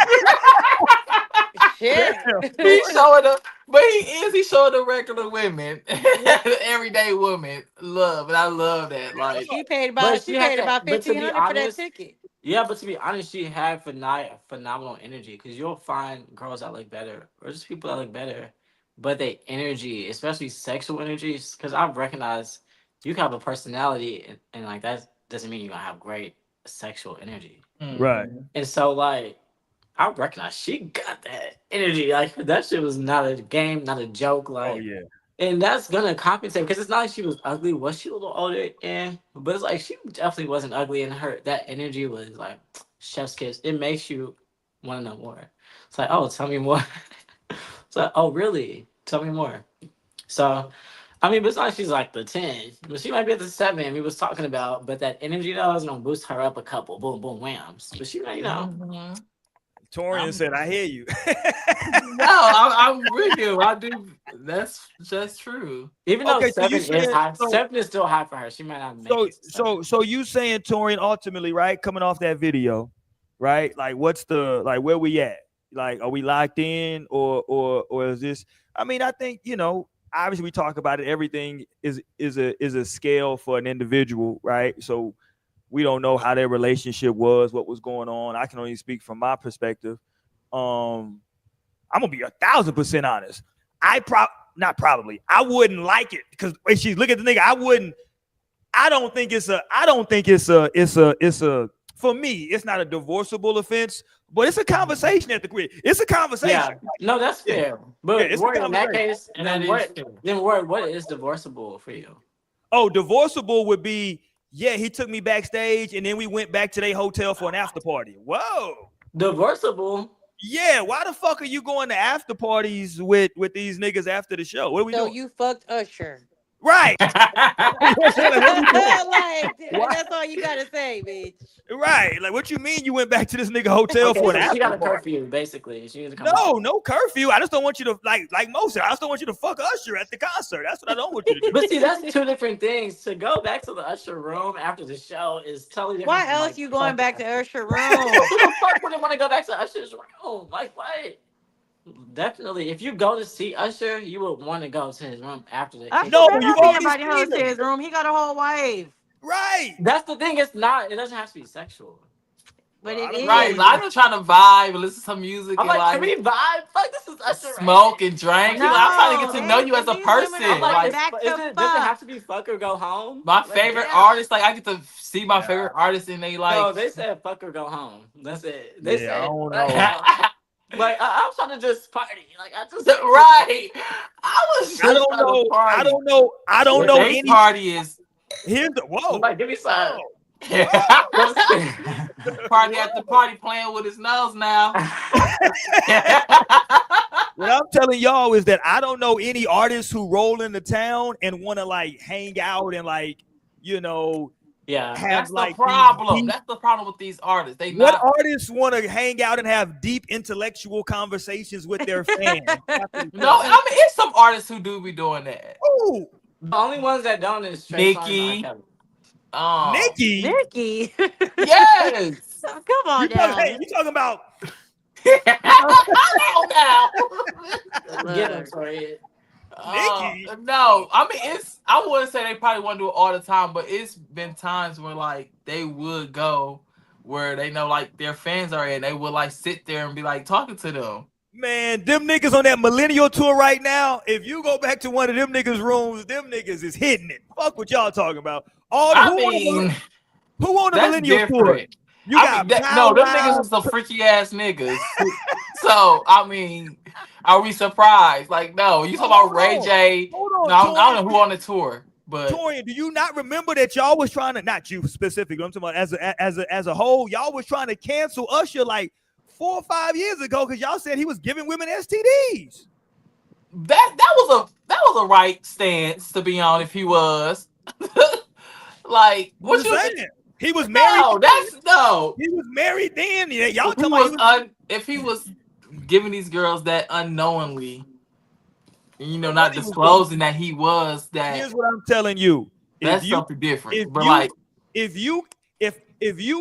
Shit. Damn, He's Torian. showing the, but he's showing the regular women, everyday women love, and I love that. Like, She paid But about she had that. about But to be 1,500 for that honest, ticket. yeah. But to be honest, she had phenomenal energy because you'll find girls that look better, or just people that look better, but they energy, especially sexual energies, because I've recognized you can have a personality, and like that doesn't mean you're gonna have great sexual energy. Right. And so like I recognize she got that energy. Like that shit was not a game, not a joke. Oh Like, yeah. and that's gonna compensate because it's not like she was ugly. Was she a little older? Yeah, but it's like she definitely wasn't ugly, and her that energy was like chef's kiss. It makes you want to know more. It's like, oh, tell me more. It's like, oh, really? Tell me more. So, I mean, but it's not like she's like the 10, but she might be at the 7 we was talking about. But that energy though is gonna boost her up a couple. Boom, boom, whams. But she, Torian said, "I hear you." no, I'm with you. I do. That's true. even though Okay, so 7 you is saying high, so 7 is still high for her. She might not make so it. To 7. so you saying Torian ultimately, right? Coming off that video, right? Like, what's the where we at? Like, are we locked in or is this? I mean, I think obviously we talk about it. Everything is a scale for an individual, right? So we don't know how their relationship was, what was going on. I can only speak from my perspective. I'm gonna be 1,000% honest. Not probably. I wouldn't like it because when she look at the nigga, I don't think it's a for me, it's not a divorceable offense, but it's a conversation at the crib. It's a conversation. Yeah, no, that's fair. Yeah, But it's a in that conversation. case, and That then is what? true. Then what is divorceable for you? Oh, divorceable would be, yeah, he took me backstage and then we went back to their hotel for an after party. Whoa. Divorceable. Yeah, why the fuck are you going to after parties with these niggas after the show? What are we So doing? you fucked Usher. Right. Like, that's all you gotta say, bitch. Right. Like, what you mean you went back to this nigga hotel Okay, for an so she got after a party? curfew basically. She needs to come No, back. no curfew. I just don't want you to like Mo said. I just don't want you to fuck Usher at the concert. That's what I don't want you to do. But see, that's two different things. To go back to the Usher room after the show is totally different. Why from, else like, you going back to Usher room? Who the fuck wouldn't want to go back to Usher's room? Like what? Definitely, if you go to see Usher, you would want to go to his room after the. Usher No, better you've not be already inviting hoes seen to him. his room. He got a whole wife. Right. That's the thing. It's not. It doesn't have to be sexual. But Well, I it don't is. know. Right, I'm just trying to vibe and listen to some music I'm and like, can we vibe? Fuck, this is Usher. smoke and drink. No, I'm trying to get to know you as a these women person. are I'm like, back to does it fuck. have to be fuck or go home? My Like, favorite yeah. artist, like I get to see my favorite artist and they like. No, they said fuck or go home. That's it. They Yeah, I said don't fuck know. or go home. Like I was trying to just party. Like I just Right. I was just I don't trying to know. party. I don't But know they any. party is Here's the whoa. like give me some. Whoa. party at the party playing with his nose now. What I'm telling y'all is that I don't know any artists who roll into town and want to like hang out and like, you know, Yeah. have That's the like problem. deep, That's the problem with these artists. They what not. artists want to hang out and have deep intellectual conversations with their fans? No, I mean it's some artists who do be doing that. Ooh, The only ones that don't is Trey Songz and R. Nikki. Kelly. Nikki. Nikki. Yes. Come on Hey, now. you talking about Get him, Tori. Nikki? No, I mean it's. I wouldn't say they probably want to do it all the time, but it's been times where like they would go where they know like their fans are and they would like sit there and be like talking to them. Man, them niggas on that millennial tour right now, if you go back to one of them niggas' rooms, them niggas is hitting it. Fuck what y'all talking about. Who on the that's millennial tour? different. You got them niggas is some freaky ass niggas. So I mean, are we surprised? Like, no, you talking about Ray J? Hold on, No, I don't know who on the tour, but Torian, do you not remember that y'all was trying to, not you specifically, I'm talking about as a whole, y'all was trying to cancel Usher like 4 or 5 years ago because y'all said he was giving women STDs. that was a right stance to be on if he was. Like, what you saying? He was married. No. He was married then. Yeah, y'all talking about if he was giving these girls that unknowingly, you know, not disclosing that he was that. Here's what I'm telling you. That's something different. But like, if you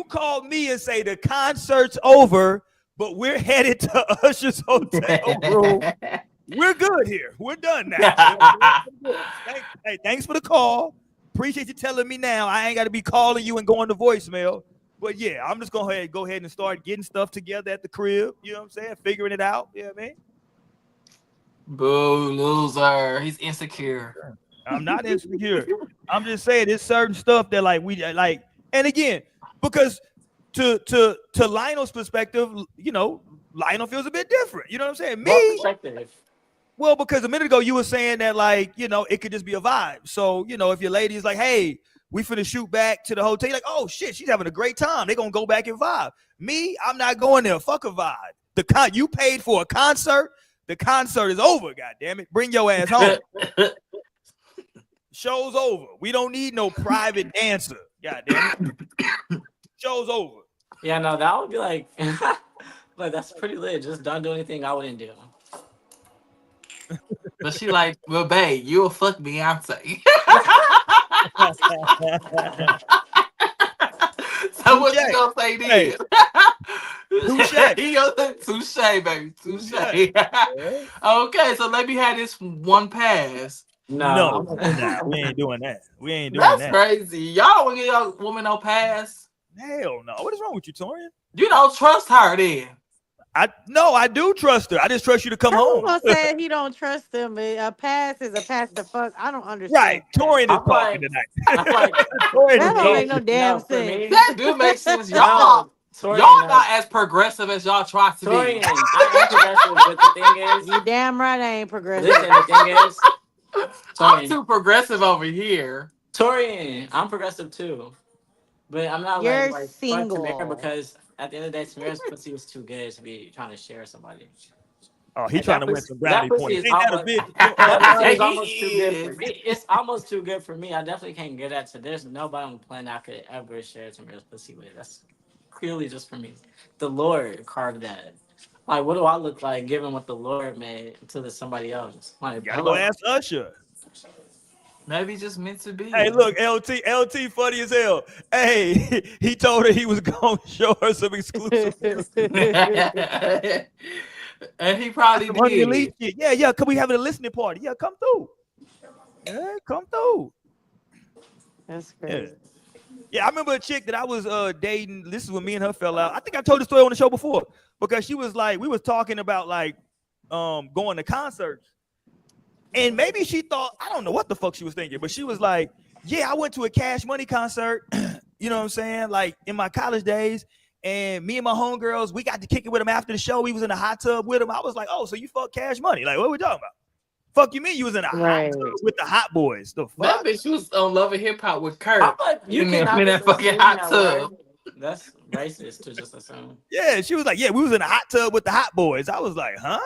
call me and say the concert's over, but we're headed to Usher's hotel room, we're good here. We're done now. Hey, thanks for the call. Appreciate you telling me now. I ain't got to be calling you and going to voicemail. But yeah, I'm just going to go ahead and start getting stuff together at the crib. You know what I'm saying? Figuring it out. Yeah, man. Boo, loser. He's insecure. I'm not insecure. I'm just saying there's certain stuff that like we like. And again, because to Lionel's perspective, you know, Lionel feels a bit different. You know what I'm saying? Me. Perspective. Well, because a minute ago you were saying that like, you know, it could just be a vibe. So, you know, if your lady is like, hey, we finna shoot back to the hotel, you're like, oh shit, she's having a great time. They're gonna go back and vibe. Me, I'm not going there. Fuck a vibe. You paid for a concert. The concert is over, goddammit. Bring your ass home. Show's over. We don't need no private dancer. Goddamn it. Show's over. Yeah, no, that would be like like that's pretty lit. Just don't do anything I wouldn't do. But she like, well, babe, you'll fuck Beyonce. So what you gonna say then? Hey. Touche, baby. Touche. Okay, so let me have this one pass. No, we ain't doing that. We ain't doing That's that. crazy. Y'all don't want to give your woman no pass. Hell no. What is wrong with you, Torian? You don't trust her then. I do trust her. I just trust you to come home. I'm saying he don't trust them, but a pass is a pass to fuck. I don't understand. Right. Torian is talking tonight. That don't make no damn sense. That do make sense. Y'all not as progressive as y'all try to be. I ain't progressive, but the thing is, you damn right I ain't progressive. Listen, the thing is, I'm too progressive over here. Torian, I'm progressive too, but I'm not You're like single Tamara because at the end of the day, Tamara's pussy was too good to be trying to share with somebody. Oh, he's trying to win some brownie points. That almost too good for me. It's almost too good for me. I definitely can't get that. So there's nobody on the planet I could ever share Tamara's pussy with. That's clearly just for me. The Lord carved that. Like, what do I look like given what the Lord made to somebody else? Like, gotta go ask Usher. Maybe just meant to be. Hey, look, LT funny as hell. Hey, he told her he was gonna show her some exclusive. And he probably did. Yeah. Can we have a listening party? Yeah, come through. Yeah, come through. That's crazy. Yeah, I remember a chick that I was dating. This is when me and her fell out. I think I told the story on the show before because she was like, we was talking about like going to concerts. And maybe she thought, I don't know what the fuck she was thinking, but she was like, yeah, I went to a Cash Money concert, you know what I'm saying? Like in my college days. And me and my homegirls, we got to kick it with him after the show. We was in a hot tub with him. I was like, oh, so you fuck Cash Money? Like, what we talking about? Fuck you mean you was in a hot tub with the hot boys? The fuck? That bitch was on Love and Hip Hop with Kurt. You in cannot that fucking hot tub. That's racist to just assume. Yeah, she was like, yeah, we was in a hot tub with the hot boys. I was like, huh?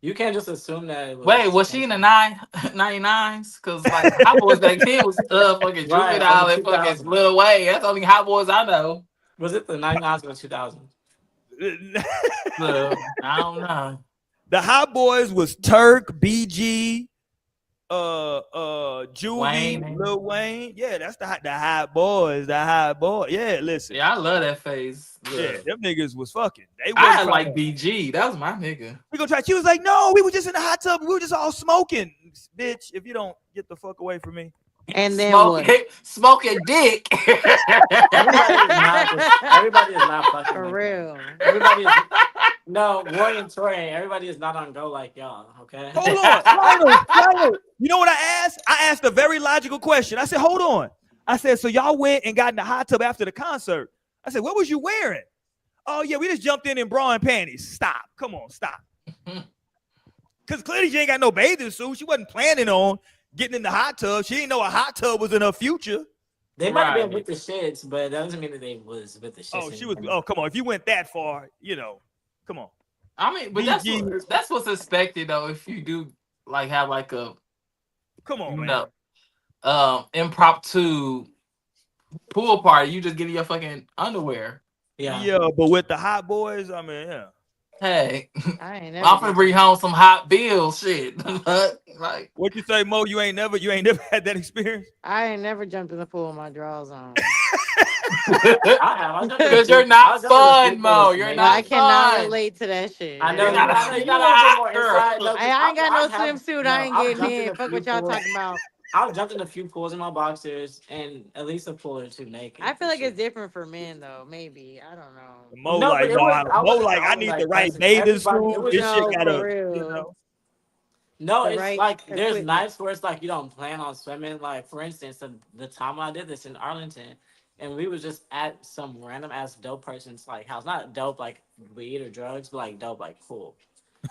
You can't just assume that. It was Wait, was she in the 99s? Because like Hot Boys back then was fucking Juvenile and fucking Lil Wayne. That's the only Hot Boys I know. Was it the 99s or the 2000s? I don't know. The hot boys was Turk, BG, Juvie, Lil Wayne. Yeah, that's the hot boys. The hot boys. Yeah, listen. Yeah, I love that phase. Yeah, them niggas was fucking. I like BG. That was my nigga. We gonna try. She was like, no, we were just in the hot tub. We were just all smoking. Bitch, if you don't get the fuck away from me. And then smoking dick. Everybody is not fucking for real. Everybody is no Roy and Tori. Everybody is not on go like y'all. Okay. Hold on. You know what I asked? I asked a very logical question. I said, hold on. I said, so y'all went and got in the hot tub after the concert. I said, what was you wearing? Oh yeah, we just jumped in bra and panties. Stop. Come on, stop. Because clearly she ain't got no bathing suit. She wasn't planning on getting in the hot tub. She didn't know a hot tub was in her future. They might have been with the shits, but that doesn't mean that they was with the shits. Oh, she was. Oh, come on. If you went that far, you know, come on. I mean, but that's what's expected though. If you do like have like a, come on, man. Impromptu pool party, you just get in your fucking underwear. Yeah, but with the hot boys, I mean, yeah. Hey, I'm gonna bring home some hot bills, shit. Like, what you say, Mo? You ain't never had that experience. I ain't never jumped in the pool with my drawers on. Because you're not fun, Mo. You're not. I cannot relate to that shit. I know. You got a hot girl. I ain't got no swimsuit. I ain't getting in. Fuck what y'all talking about. I've jumped in a few pools in my boxers and at least a pool or two naked. I feel like it's different for men though. Maybe I don't know. Mo I need the right bathing suit. This shit gotta, you know. No, it's like there's nights where it's like you don't plan on swimming. Like for instance, the time I did this in Arlington, and we was just at some random ass dope person's like house. Not dope like weed or drugs, but like dope like pool.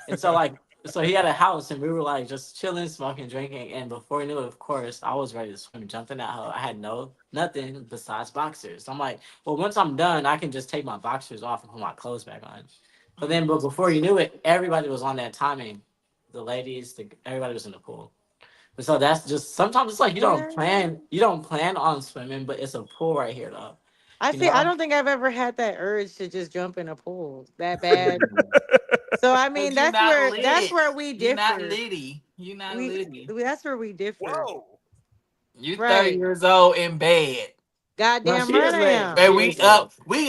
And so like. So he had a house and we were like just chilling, smoking, drinking. And before we knew it, of course, I was ready to swim, jumped in that hole. I had nothing besides boxers. So I'm like, well, once I'm done, I can just take my boxers off and put my clothes back on. But before you knew it, everybody was on that timing. The ladies, everybody was in the pool. But so that's just, sometimes it's like you don't plan on swimming, but it's a pool right here though. I don't think I've ever had that urge to just jump in a pool that bad. So I mean that's where we differ. You're not litty. That's where we differ. Whoa. You 30 years old in bed. Goddamn right I am. And we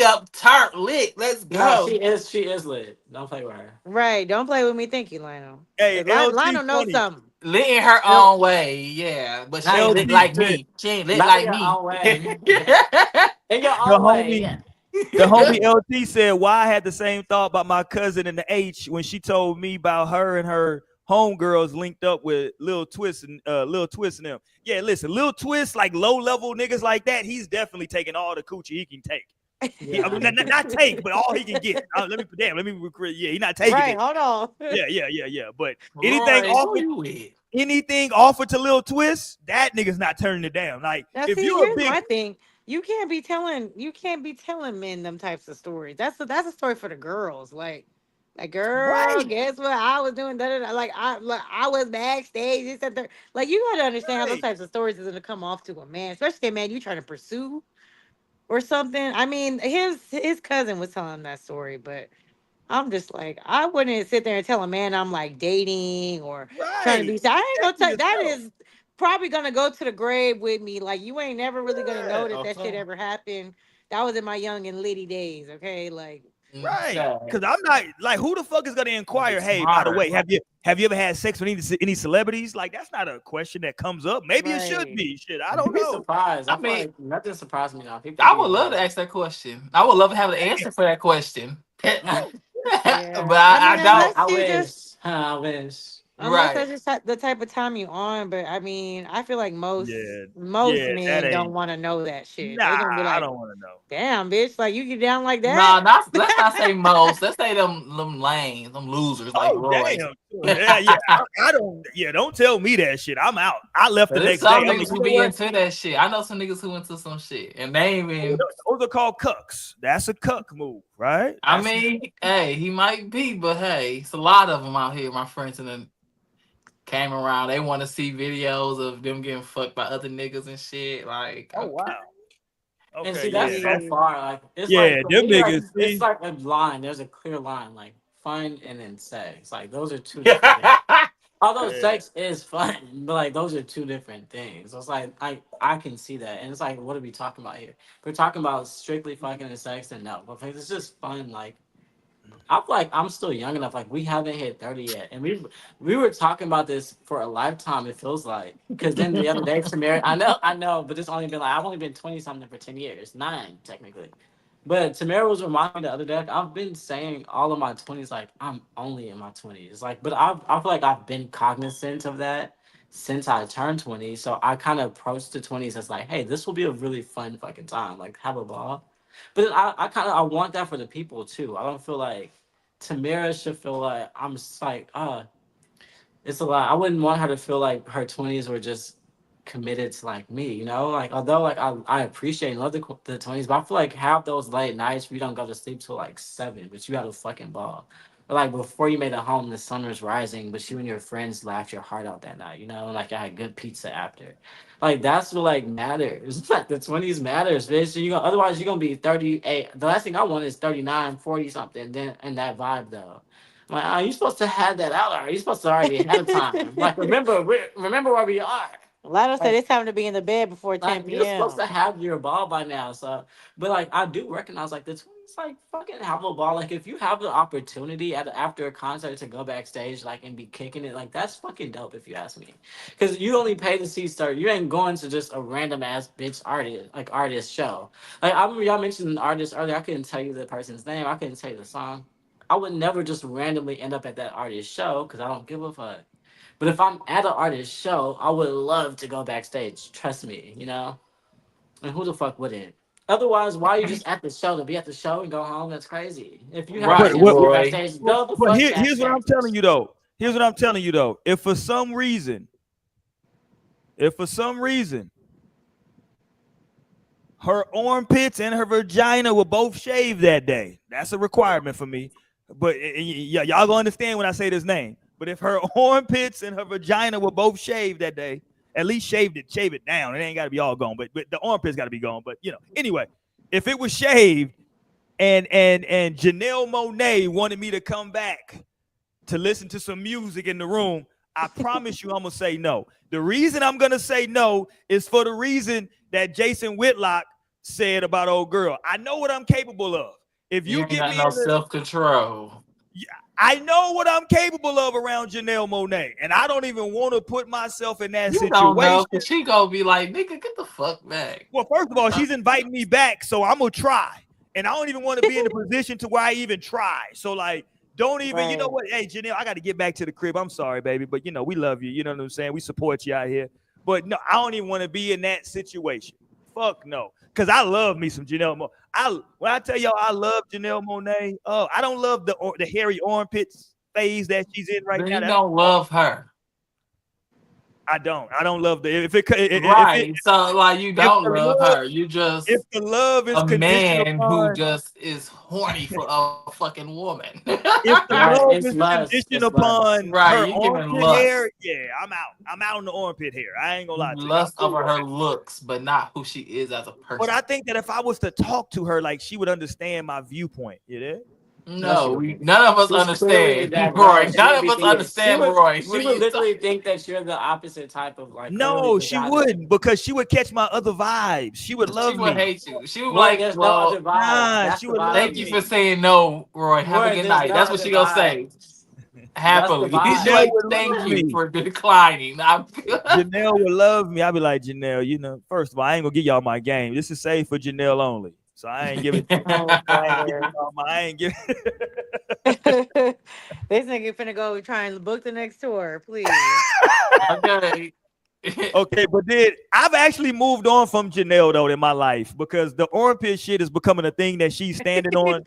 up tart lit. Let's go. No, she is lit. Don't play with her. Right. Don't play with me. Thank you, Lionel. Hey, Lionel knows something. Lit in her own way, yeah. But she ain't lit like me. She ain't lit like me. In your own way. Yeah. The homie LT said, why I had the same thought about my cousin in the H when she told me about her and her homegirls linked up with Lil Twist and them. Yeah, listen, Lil Twist, like low level niggas like that, he's definitely taking all the coochie he can take. Yeah. I mean, not take, but all he can get. Let me recruit. Yeah, he's not taking it. Hold on. Yeah. But anything offered to Lil Twist, that nigga's not turning it down. Like now, if you're a big my thing. You can't be telling men them types of stories. That's a story for the girls. Like girl, right. Guess what I was doing? Like I was backstage. Like you gotta understand how those types of stories is gonna come off to a man, especially a man you trying to pursue or something. I mean, his cousin was telling him that story, but I'm just like, I wouldn't sit there and tell a man I'm like dating or trying to be. I ain't gonna tell. That is probably gonna go to the grave with me. Like you ain't never really gonna know that shit ever happened. That was in my young and litty days. Okay, like right. Because I'm not like, who the fuck is gonna inquire? Hey, by the way, have you ever had sex with any celebrities? Like that's not a question that comes up. Maybe it should be. Shit, I don't know. Surprised. I mean, like nothing surprised me now. I would love to ask that question. I would love to have an answer for that question. But I don't. I wish. Unless Right. that's just the type of time you on. But I mean, I feel like Yeah, most yeah, that men don't ain't. want to know that shit. Nah, They're gonna be I like, don't want to know. damn, bitch, like you get down like Nah, that. let's not say most. Let's say them lanes, them losers like Oh Roy. damn. Yeah, yeah. I don't. Yeah, don't tell me that shit. I'm out. I left the There's next day. some I'm like, niggas you who know be what? into that shit. I know some niggas who into some shit, and they ain't even. Those are called cucks. That's a cuck move, right? I mean, hey, he might be, but hey, it's a lot of them out here. My friends and then came around. They want to see videos of them getting fucked by other niggas and shit. Like, Oh okay. wow. And Okay, see, that's yeah, so that's far. Like, it's yeah. like for Them me, like niggas. it's See, like a line. There's a clear line, like fun and then sex. Like those are two different things. Although yeah. sex is fun, but like those are two different things. So it's like I can see that, and it's like, what are we talking about here? If we're talking about strictly fucking and sex, then no. But if it's just fun, like I feel like I'm still young enough. Like we haven't hit 30 yet, and we were talking about this for a lifetime. It feels like because then the other day, Samir, I know, but it's only been like I've only been 20 something for 10 years, 9 technically. But Tamara was reminding me the other day. Like, I've been saying all of my 20s, like I'm only in my 20s. Like, but I feel like I've been cognizant of that since I turned 20. So I kind of approached the 20s as like, hey, this will be a really fun fucking time. Like, have a ball. But I kind of I want that for the people too. I don't feel like Tamara should feel like I'm just like, it's a lot. I wouldn't want her to feel like her 20s were just committed to like me, you know? Like, although like I appreciate and love the 20s, but I feel like half those late nights we don't go to sleep till like 7, but you had a fucking ball. Or like before you made it home, the sun was rising, but you and your friends laughed your heart out that night, you know? Like I had good pizza after. Like that's what like matters. Like the 20s matters, bitch. So you gonna otherwise you're gonna be 38. The last thing I want is 39, 40 something, then and that vibe though. Like, are you supposed to have that out? Or are you supposed to already ahead of time? Like, remember where we are. Lotto said Like, it's time to be in the bed before 10 you're supposed p.m. to have your ball by now. So, but like, I do recognize like the twins, like fucking have a ball. Like, if you have the opportunity after a concert to go backstage, like, and be kicking it, like, that's fucking dope if you ask me. Because you only pay to see start. You ain't going to just a random ass bitch artist show. Like, I remember y'all mentioned an artist earlier. I couldn't tell you the person's name. I couldn't tell you the song. I would never just randomly end up at that artist show because I don't give a fuck. But if I'm at an artist show, I would love to go backstage. Trust me, you know? And who the fuck wouldn't? Otherwise, why are you just at the show to be at the show and go home? That's crazy. If you have a Right, chance to go Roy. backstage, go the But fuck here's what I'm backstage. telling you though. Here's what I'm telling you though. If for some reason her armpits and her vagina were both shaved that day, that's a requirement for me. But y'all gonna understand when I say this name. But if her armpits and her vagina were both shaved that day, at least shave it down. It ain't got to be all gone, but the armpits got to be gone. But anyway, if it was shaved and Janelle Monáe wanted me to come back to listen to some music in the room, I promise you I'm gonna say no. The reason I'm gonna say no is for the reason that Jason Whitlock said about old girl. I know what I'm capable of. If You you ain't get got me no in the, self-control. I know what I'm capable of around Janelle Monáe, and I don't even want to put myself in that You don't situation. know, because she gonna be like, nigga, get the fuck back. Well, first of all, she's inviting me back, so I'm gonna try. And I don't even want to be in a position to where I even try. So like, don't even, you know Right. what? Hey, Janelle, I got to get back to the crib. I'm sorry, baby, but we love you. You know what I'm saying? We support you out here. But no, I don't even want to be in that situation. Fuck no. Because I love me some Janelle Monáe. When I tell y'all I love Janelle Monáe, I don't love the hairy armpits phase that she's in right Then now. you don't love her. I don't love the Right. So like you if don't the love love her. You if just the love is a conditioned man who upon just is horny for a fucking woman. if the Right? love It's is lust. conditioned It's lust. upon Right, her you giving armpit hair, lust. yeah, I'm out. I'm out on the armpit hair. I ain't gonna You lie to you. I'm lust cool over on her that. looks, but not who she is as a But I person. think that if I was to talk to her, like she would understand my viewpoint. You know? No, she No, wouldn't. none of us She's clearly understand, that Roy. girl. She None would of be us thinking understand, Roy. What she are would you talking? literally think that you're the opposite type of like clearly No, she vagina. wouldn't, because she would catch my other vibes. She would She love would me. hate you. She would be Roy, like, there's no other well, vibes. Nah, That's she the would love thank you for vibe. me. saying no, Roy. Have a Roy, good there's night. no That's what other she gonna say. vibes. That's the Happily. Janelle vibe. Like, would thank love you me. for declining. Janelle would love me. I'd be like, Janelle, first of all, I ain't gonna give y'all my game. This is safe for Janelle only. So I ain't giving. Oh, I ain't giving. This nigga finna go try and book the next tour, please. Okay. Okay, but then I've actually moved on from Janelle though in my life because the armpit shit is becoming a thing that she's standing on,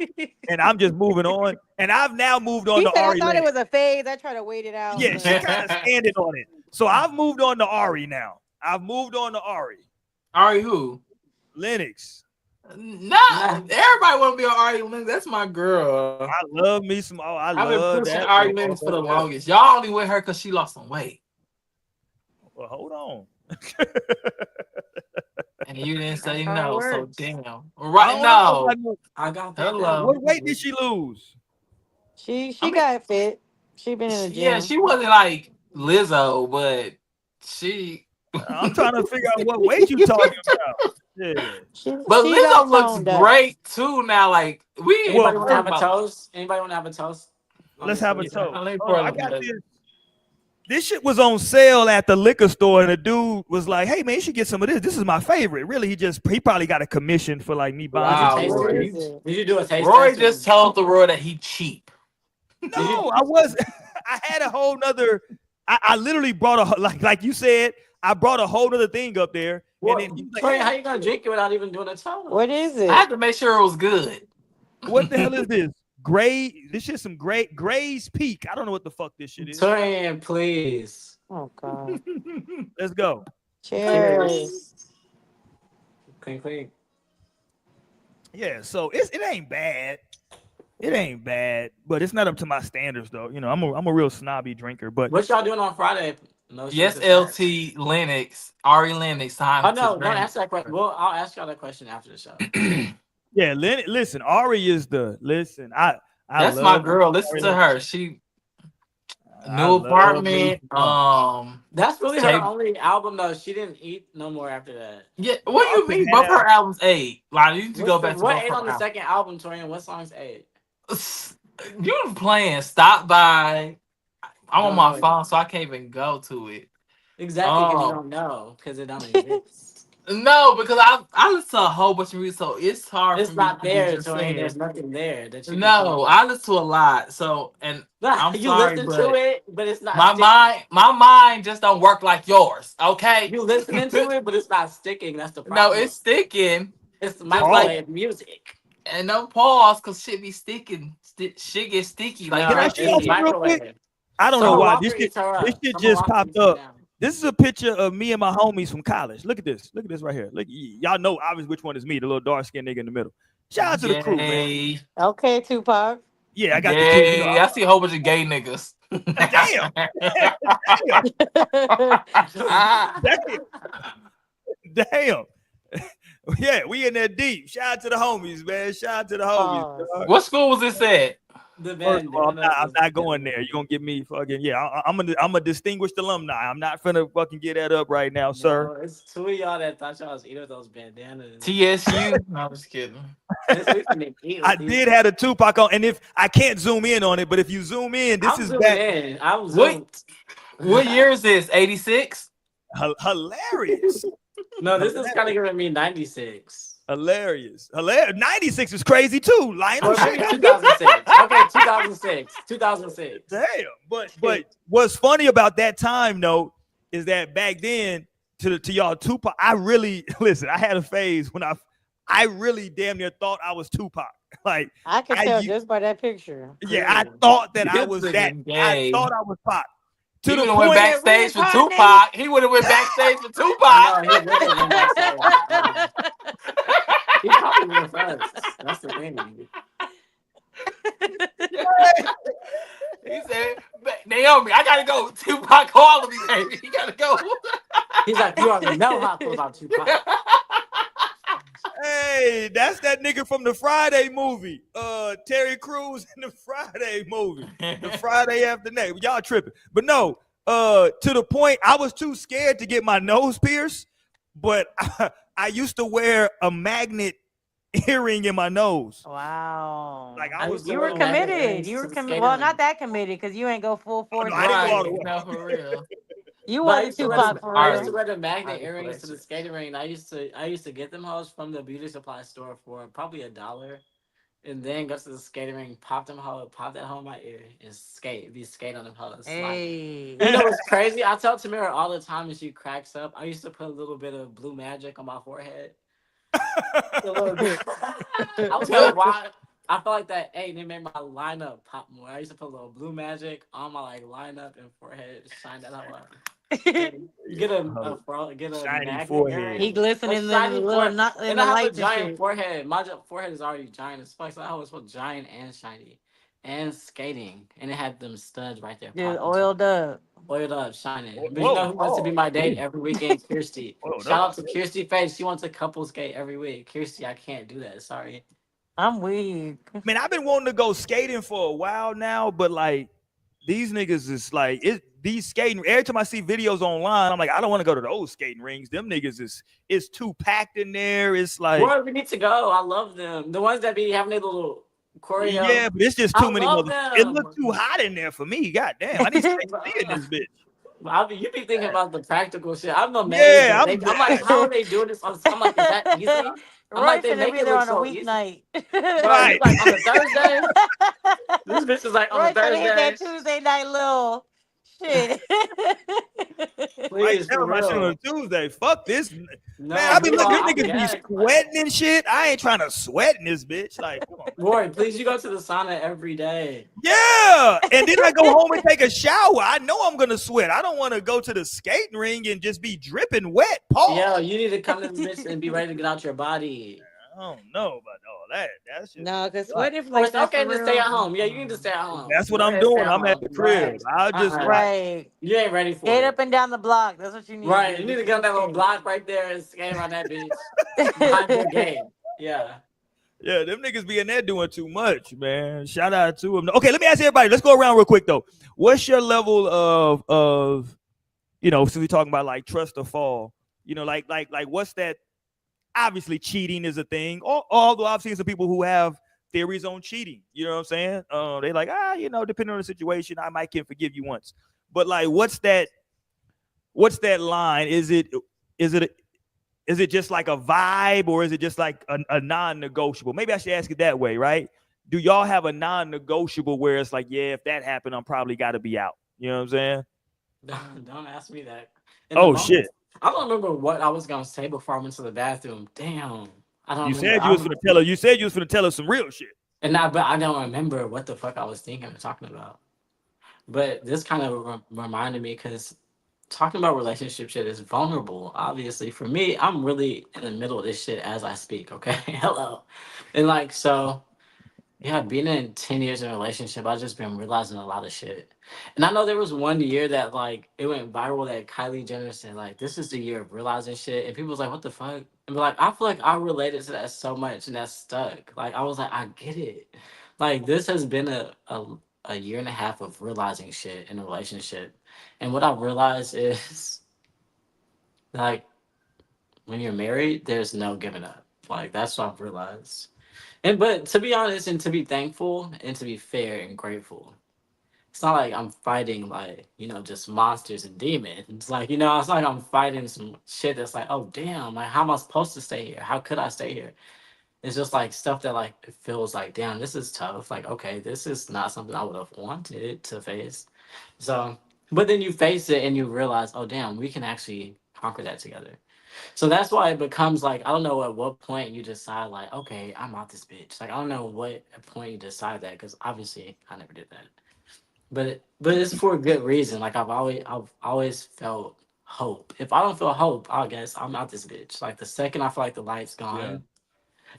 and I'm just moving on. And I've now moved on He to said, I Ari thought it Lennox. was a phase. I tried to wait it out. Yeah, But... she kind of standing on it. So I've moved on to Ari now. I've moved on to Ari Ari who? Lennox. No, everybody want to be on Ari Lennox. That's my girl. I love me some. Oh, I I've been love pushing that. Ari Lennox for the longest. Y'all only with her because she lost some weight. Well, hold on. And you didn't say That's how no, it so works. damn. Right now, I got that. hello. What weight did she lose? She I mean, got fit. She been in the gym. yeah, she wasn't like Lizzo, but she. I'm trying to figure out what weight you talking about. Yeah. But she Lizzo got looks toned up. great too now. Like we Anybody want to Well, have a toast? Anybody want to have a toast? Let's have a Yeah, toast. I like Oh, I Portland, got but- this. This shit was on sale at the liquor store, and the dude was like, "Hey man, you should get some of this. This is my favorite." Really, he probably got a commission for like me buying. Wow, some shit. Roy. Did Did you do a taste Roy test? just told the world that he cheap. No, I was. I had a whole nother. I literally brought a like you said. I brought a whole nother thing up there, What, and then he was like, Trey, hey, how you gonna drink it without even doing a toast? What is it? I had to make sure it was good. "What the hell is this? Gray? This shit's some Gray's Peak. I don't know what the fuck this shit is. Trey, please. Oh God. Let's go. Cheers. Clean. Yeah, so it ain't bad. It ain't bad, but it's not up to my standards though. You know, I'm a real snobby drinker, but What y'all doing on Friday? No Yes, strings attached. LT Lennox, Ari Lennox signed Oh to no, the don't Grammy. answer that question. Well, I'll ask y'all that question after the show. yeah, listen, Ari is the listen. I That's love my girl. Listen Ari to Lennox. her. She I new love apartment. me some That's really Say- her only album though. She didn't eat no more after that. Yeah, what do you Austin mean? Both had- her albums 8. Like you need to go back to what both ate her on the albums. second album, Torian? What songs ate? You playing Stop By. I'm on my No. phone, so I can't even go to it. Exactly, because you Oh. don't know, because it don't exist. No, because I listen to a whole bunch of music, so it's hard It's for me not to be there, just Torian. saying. There's nothing there that you can No, I listen to a lot. So, and I'm you sorry, listen but to it, but it's not my sticking. mind just don't work like yours. Okay, You listening to it, but it's not sticking. That's the no, problem. it's sticking. It's the just microwave music. And no pause, cause shit be sticking. Shit get sticky. Like Can I No, show it's you real quick? microwave. I don't know Summer why Walker eats her up. this shit Summer just Walker popped eats her up. down. This is a picture of me and my homies from college. Look at this. Look at this right here. Look, y'all know obviously which one is me, the little dark skinned nigga in the middle. Shout out to the crew, man. Yay. Okay, Tupac. Yeah, I got the two. You know, I see a whole bunch of gay niggas. Damn. Damn. Yeah, we in there deep. Shout out to the homies, man. Shout out to the homies. dog. What school was this at? The First of all, I'm bandana not was- going there. You're gonna get me fucking I'm a distinguished alumni. I'm not finna fucking get that up right now, sir. No, it's two of y'all that thought y'all was eating those bandanas. TSU? No, I'm just kidding. I did have a Tupac on, and if I can't zoom in on it, but if you zoom in, this I'm is zooming back in. I'm What? zoomed. What year is this? 86? hilarious. No, this is kind of giving me 96. Hilarious. 96 is crazy too. Lionel Or maybe shit. 2006. Okay, 2006. 2006. Damn. But what's funny about that time though is that back then to y'all Tupac, I really listen. I had a phase when I really damn near thought I was Tupac. Like I can tell just by that picture. yeah, I thought that I This was nigga that. gay. I thought I was Pac. He To would the have went point backstage for reincarnated. Tupac. He would have went backstage for Tupac. I know, he really went backstage. He probably went first. That's the thing. He said, Naomi, I gotta go. Tupac calling me, baby. He gotta go. He's like, you already know how I feel about Tupac. hey, that's that nigga from the Friday movie. Terry Crews in the Friday movie. The Friday after next. Y'all tripping. But no, to the point I was too scared to get my nose pierced, but I used to wear a magnet earring in my nose. Wow. Like I was You were committed. You were committed. Well, not that committed because you ain't go full force. no, I didn't go all the Right. way. No, for real. You But wore the Tupac for I used to real. wear the magnet Alright, earrings to the collections. skating ring. And I used to get them hoes from the beauty supply store for probably $1. And then go to the skating ring, pop that hoe in my ear, and skate. Be skate on them hoes. Like, Hey. you know what's crazy? I tell Tamara all the time, and she cracks up. I used to put a little bit of blue magic on my forehead. A little bit. I was like, why? I felt like that. Hey, they made my lineup pop more. I used to put a little blue magic on my like lineup and forehead, shine that out. Then get get a Shiny magnet forehead. He earring, a glistening in the shiny little forehead, not in and the I have a lights and giant shit. forehead. My forehead is already giant as fuck, so I was both giant and shiny, and skating, and it had them studs right there Just popping too. oiled up. Oiled up, shining. But you know Whoa, who wants to be oh, my date every weekend? Kirsty. whoa, Shout no. out to Kirsty Face. She wants a couple skate every week. Kirsty, I can't do that. Sorry. I'm weak. Man, I've been wanting to go skating for a while now, but like these niggas is like these skating. Every time I see videos online, I'm like, I don't want to go to those skating rings. Them niggas is it's too packed in there. It's like, Boy, we need to go. I love them. The ones that be having their little choreo. yeah, but it's just I too many love mother. It look them. too hot in there for me. God damn, I need to stay in this bitch. You be thinking about the practical shit. I'm amazed Yeah, that I'm like, how are they doing this? I'm like, is that easy? I'm Roy like, they finna make be it there look on a so easy. weeknight. Bro, he's right. like on the Thursday. This bitch is like on the Roy finna hit Thursday. that Tuesday night little shit. Right, Please, for tell my shit on real. Tuesday. Fuck this, man. No, I be looking, meanwhile, them I'm niggas be gassed. Like, sweating and shit. I ain't trying to sweat in this bitch. Like, come on, man. Roy, please, you go to the sauna every day. Yeah, and then I go home and take a shower. I know I'm gonna sweat. I don't want to go to the skating ring and just be dripping wet. Pause. Yo, you need to come to this bitch and be ready to get out your body. I don't know about all that. That's just No, cause right. sweating Oh, like it's that okay for to stay real. at home. Yeah, you need to stay at home. That's what Go I'm ahead, stay doing. at I'm at home. the crib. Right. I'll just watch. Right. You ain't ready for Get it. up and down the block. That's what you need Right. to You do. need to get on that little block right there and skate around that bitch behind your game. Yeah. Yeah, them niggas be in there doing too much, man. Shout out to them. Okay, let me ask everybody. Let's go around real quick though. What's your level of since we talking about like trust or fall? Like what's that? Obviously, cheating is a thing. Although I've seen some people who have theories on cheating. You know what I'm saying? They like, depending on the situation, I might can forgive you once. But like, what's that line? Is it just like a vibe, or is it just like a non-negotiable? Maybe I should ask it that way, right? Do y'all have a non-negotiable where it's like, yeah, if that happened, I'm probably got to be out? You know what I'm saying? Don't ask me that. In the Oh moment, shit! I don't remember what I was gonna say before I went to the bathroom. Damn. I don't You remember. said you was gonna tell her. You said you was gonna tell us some real shit. But I don't remember what the fuck I was thinking or talking about. But this kind of reminded me because talking about relationship shit is vulnerable. Obviously, for me, I'm really in the middle of this shit as I speak. Okay, hello, and like so. Yeah, being in 10 years in a relationship, I've just been realizing a lot of shit. And I know there was one year that like it went viral that Kylie Jenner said, like, this is the year of realizing shit. And people was like, what the fuck? And be like, I feel like I related to that so much and that's stuck. Like I was like, I get it. Like this has been a year and a half of realizing shit in a relationship. And what I've realized is like when you're married, there's no giving up. Like that's what I've realized. And but to be honest and to be thankful and to be fair and grateful, it's not like I'm fighting like, just monsters and demons. It's like, it's like I'm fighting some shit that's like, oh damn, like how am I supposed to stay here? How could I stay here? It's just like stuff that like it feels like, damn, this is tough. Like, okay, this is not something I would have wanted to face. So but then you face it and you realize, oh damn, we can actually conquer that together. So that's why it becomes like I don't know at what point you decide like okay I'm out this bitch like I don't know what point you decide that because obviously I never did that but it's for a good reason like I've always felt hope. If I don't feel hope, I guess I'm out this bitch. Like the second I feel like the light's Yeah. gone,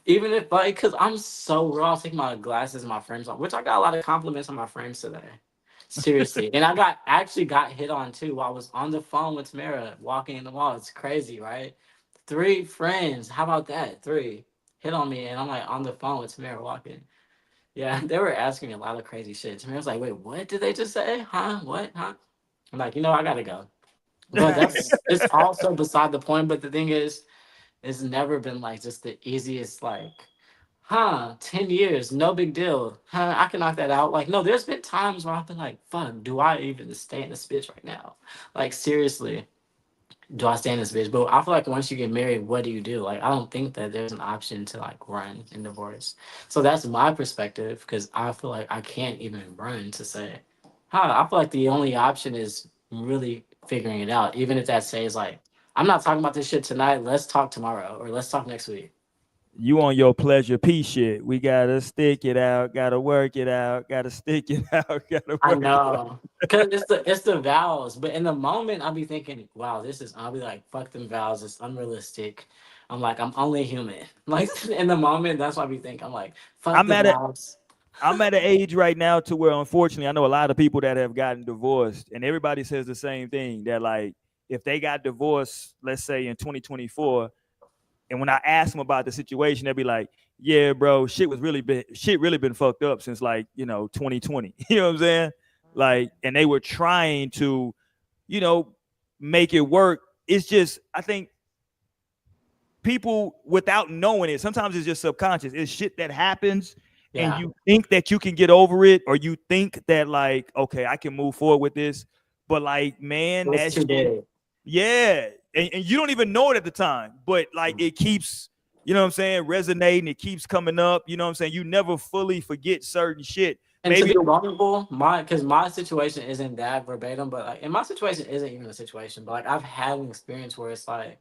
even if like because I'm so raw, I take my glasses and my frames off, which I got a lot of compliments on my frames today. Seriously, and I actually got hit on too while I was on the phone with Tamara walking in the mall. It's crazy, right? 3 friends. How about that? 3 hit on me, and I'm like on the phone with Tamara walking. Yeah, they were asking me a lot of crazy shit. Tamara was like, "Wait, what did they just say? Huh? What? Huh?" I'm like, I gotta go. But that's it's also beside the point. But the thing is, it's never been like just the easiest like 10 years, no big deal. I can knock that out. Like, no, there's been times where I've been like, fuck, do I even stay in this bitch right now? Like, seriously, do I stay in this bitch? But I feel like once you get married, what do you do? Like, I don't think that there's an option to like run and divorce. So that's my perspective because I feel like I can't even run to say, I feel like the only option is really figuring it out. Even if that says like, I'm not talking about this shit tonight. Let's talk tomorrow or let's talk next week. You on your pleasure P shit. We gotta stick it out, gotta work it out, gotta stick it out, gotta I work it out. know. Cause it's the vows. But in the moment I'll be thinking, wow, I'll be like, fuck them vows, it's unrealistic. I'm like, I'm only human. Like in the moment, that's what I be thinking. I'm like, fuck I'm the at a vows. I'm at an age right now to where unfortunately I know a lot of people that have gotten divorced and everybody says the same thing that like if they got divorced, let's say in 2024, and when I ask them about the situation, they'll be like, "Yeah, bro, shit really been fucked up since like 2020." You know what I'm saying? Like, and they were trying to, you know, make it work. It's just I think people without knowing it, sometimes it's just subconscious. It's shit that happens, and Yeah. you think that you can get over it, or you think that like, okay, I can move forward with this, but like, man, It's that too shit, big. yeah, and you don't even know it at the time, but like it keeps, you know what I'm saying, resonating. It keeps coming up. You know what I'm saying. You never fully forget certain shit. And to Maybe be vulnerable, because my situation isn't that verbatim, but like, and my situation isn't even a situation, but like I've had an experience where it's like,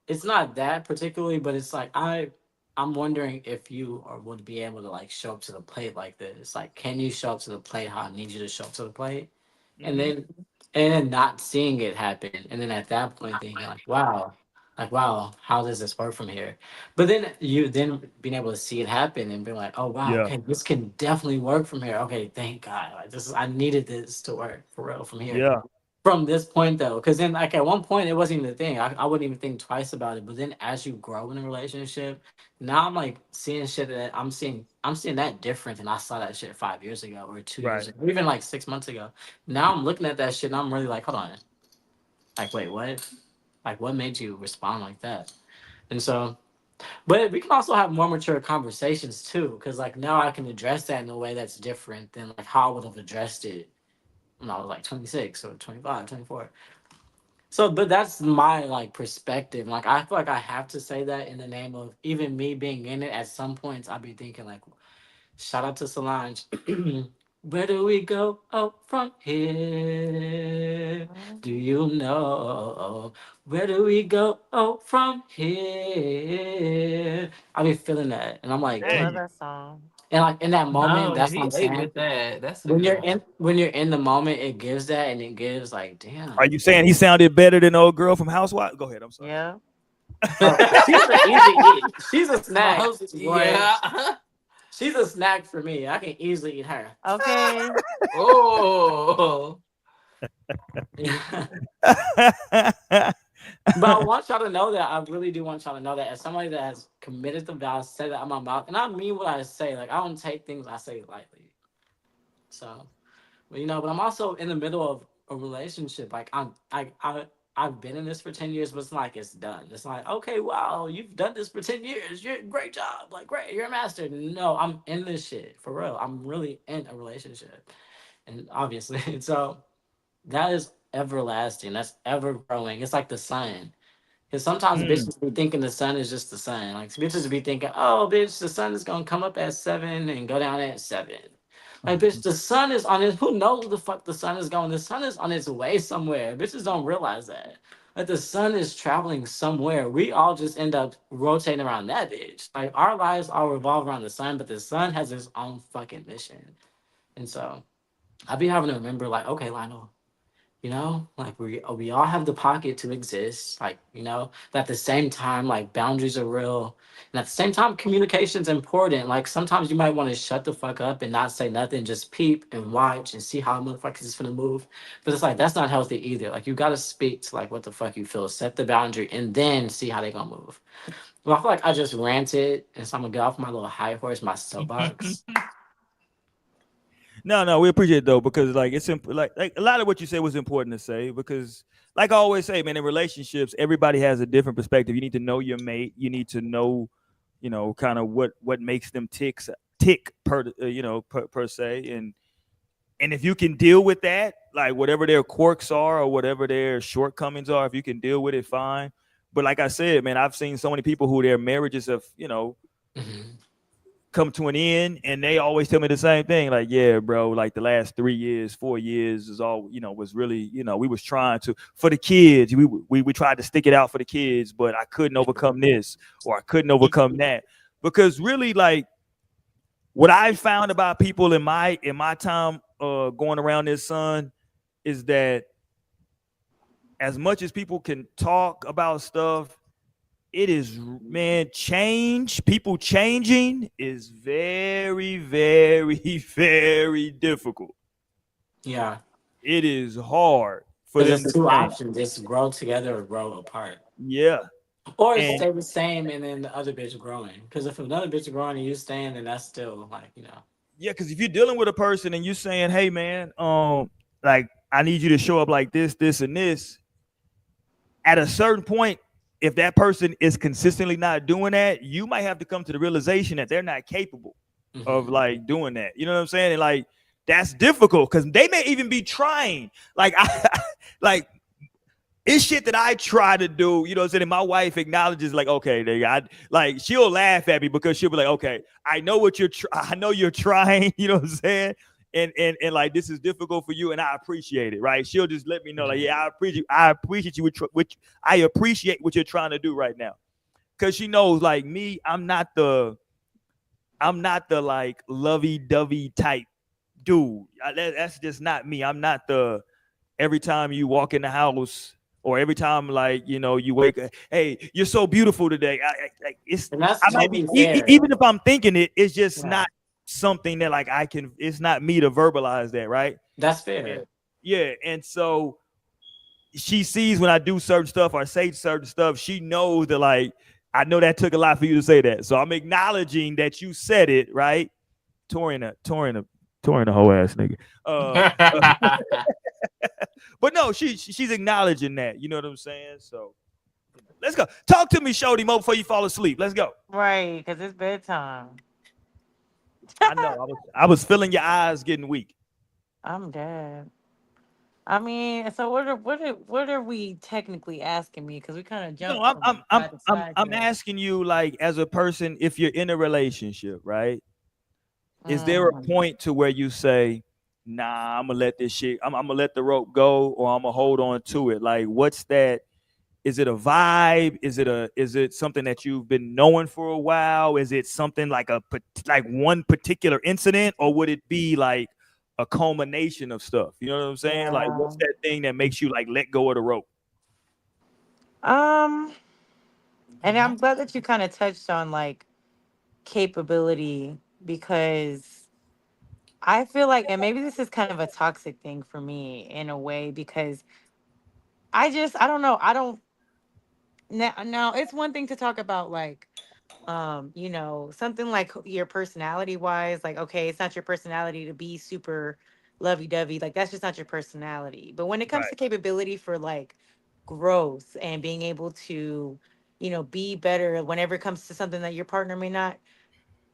it's not that particularly, but it's like I'm wondering if you or would be able to like show up to the plate like this. Like, can you show up to the plate how I need you to show up to the plate? And mm-hmm. then not seeing it happen. And then at that point thinking like wow, how does this work from here? But then you then being able to see it happen and be like, oh wow, Yeah, okay, this can definitely work from here. Okay, thank God. Like this is I needed this to work for real from here. yeah, From this point though, because then like at one point it wasn't even a thing. I wouldn't even think twice about it. But then as you grow in a relationship, now I'm like seeing shit that I'm seeing that different than I saw that shit 5 years ago or 2 years right. ago, or even like 6 months ago. Now I'm looking at that shit and I'm really like, hold on. Like, wait, what? Like what made you respond like that? And so but we can also have more mature conversations too, because like now I can address that in a way that's different than like how I would have addressed it when I was like 26 or 25, 24. So, but that's my like perspective. Like, I feel like I have to say that in the name of even me being in it. At some points, I'll be thinking like, shout out to Solange. Where do we go? Oh, from here. Do you know? Where do we go? Oh, from here. I be feeling that, and I'm like, I love Damn. damn. that song. And like in that moment, No, that's what he I'm ate saying. with that. That's a When good you're one. in the moment, it gives that, and it gives like, Are damn. you saying he sounded better than the old girl from Housewives? Go ahead. I'm sorry. Yeah. Oh, she's an easy eat. She's a snack, Most, boy. yeah. She's a snack for me. I can easily eat her. Okay. Oh. But I want y'all to know that I really do want y'all to know that as somebody that has committed the vows, said that out my mouth, and I mean what I say. Like I don't take things I say lightly. So, but but I'm also in the middle of a relationship. Like I've been in this for 10 years, but it's not like it's done. It's like, okay, wow, you've done this for 10 years. You're great job. Like great, you're a master. No, I'm in this shit for real. I'm really in a relationship, and obviously, and so that is everlasting. That's ever growing. It's like the sun. Because sometimes Mm, bitches be thinking the sun is just the sun. Like bitches be thinking, oh, bitch, the sun is gonna come up at 7 and go down at 7. Like, bitch, the sun is on it. Who knows the fuck the sun is going? The sun is on its way somewhere. Bitches don't realize that. Like the sun is traveling somewhere. We all just end up rotating around that bitch. Like our lives all revolve around the sun, but the sun has its own fucking mission. And so I be having to remember, like, okay, Lionel, like we all have the pocket to exist, like but at the same time, like boundaries are real, and at the same time communication's important. Like sometimes you might want to shut the fuck up and not say nothing, just peep and watch and see how motherfuckers is gonna move. But it's like that's not healthy either. Like you gotta speak to like what the fuck you feel, set the boundary, and then see how they gonna move. Well, I feel like I just ranted, and so I'm gonna get off my little high horse, my soapbox. no, we appreciate it though because like it's like a lot of what you said was important to say because like I always say, man, in relationships, everybody has a different perspective. You need to know your mate. You need to know kind of what makes them tick per per se, and if you can deal with that, like whatever their quirks are or whatever their shortcomings are, if you can deal with it, fine. But like I said, man, I've seen so many people who their marriages have, Mhm. come to an end, and they always tell me the same thing. Like, yeah, bro, like the last 3 years, 4 years is all, was really, we was trying to for the kids. We tried to stick it out for the kids, but I couldn't overcome this or I couldn't overcome that. Because really, like what I found about people in my time going around this, son, is that as much as people can talk about stuff, it is, man, people changing is very, very, very difficult. Yeah. It is hard for So them there's to two change. options: just grow together or grow apart, Yeah. or And stay the same and then the other bitch growing. Because if another bitch growing and you staying, then that's still like yeah, because if you're dealing with a person and you're saying, hey man, like I need you to show up like this, and this, at a certain point, if that person is consistently not doing that, you might have to come to the realization that they're not capable of Mhm. like doing that. You know what I'm saying? And like that's difficult because they may even be trying. Like like it's shit that I try to do, you know what I'm saying? And my wife acknowledges, like, okay, like she'll laugh at me because she'll be like, okay, I know what I know you're trying, you know what I'm saying? And like this is difficult for you, and I appreciate it, right? She'll just let me know, like, Mhm. yeah, I appreciate you, which I appreciate what you're trying to do right now, because she knows, like me, I'm not the like lovey-dovey type dude. That's just not me. I'm not the every time you walk in the house or every time like you wake up, hey, you're so beautiful today. It's And that's I might be totally fair. even if I'm thinking it, it's just Yeah, not something that like I can. It's not me to verbalize that, right? that's Yeah, fair. yeah. And so she sees when I do certain stuff or say certain stuff, she knows that like I know that took a lot for you to say that. So I'm acknowledging that you said it, right? Touring a whole ass nigga. Uh, but no, she's acknowledging that. You know what I'm saying? So let's go. Talk to me, Shorty Mo, before you fall asleep. Let's go. Right, because it's bedtime. I know. I was feeling your eyes getting weak. I'm dead. I mean, so what are we technically asking me? Because we kind of No, jumped I'm I'm from I'm side to I'm side I'm there. asking you, like, as a person, if you're in a relationship, right? Is there a Mm. point to where you say, nah, I'm gonna let this shit, I'm gonna let the rope go, or I'm gonna hold on to it? Like, what's that? Is it a vibe? Is it something that you've been knowing for a while? Is it something like like one particular incident, or would it be like a culmination of stuff? You know what I'm saying? Like, Yeah. what's that thing that makes you like let go of the rope? Um, and I'm glad that you kind of touched on like capability because I feel like, and maybe this is kind of a toxic thing for me in a way because I don't know. I don't now it's one thing to talk about like something like your personality wise, like okay, it's not your personality to be super lovey-dovey, like that's just not your personality. But when it comes Right. to capability for like growth and being able to be better whenever it comes to something that your partner may not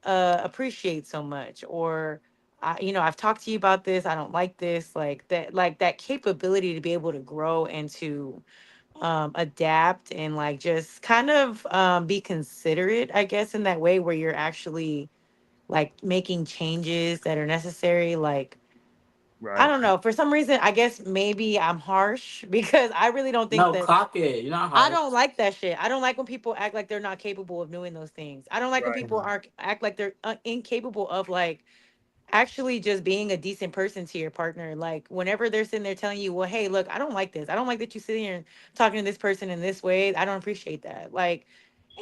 appreciate so much, or I've talked to you about this, I don't like this, like that capability to be able to grow and to adapt and like just kind of be considerate, I guess, in that way where you're actually like making changes that are necessary. Like, I Right. don't know. For some reason, I guess maybe I'm harsh because I really don't think No, that clock it. You're not I harsh. don't like that shit. I don't like when people act like they're not capable of doing those things. I don't like when Right. people are act like they're incapable of like actually just being a decent person to your partner. Like whenever they're sitting there telling you, well, hey, look, I don't like this. I don't like that you sitting here and talking to this person in this way. I don't appreciate that. Like,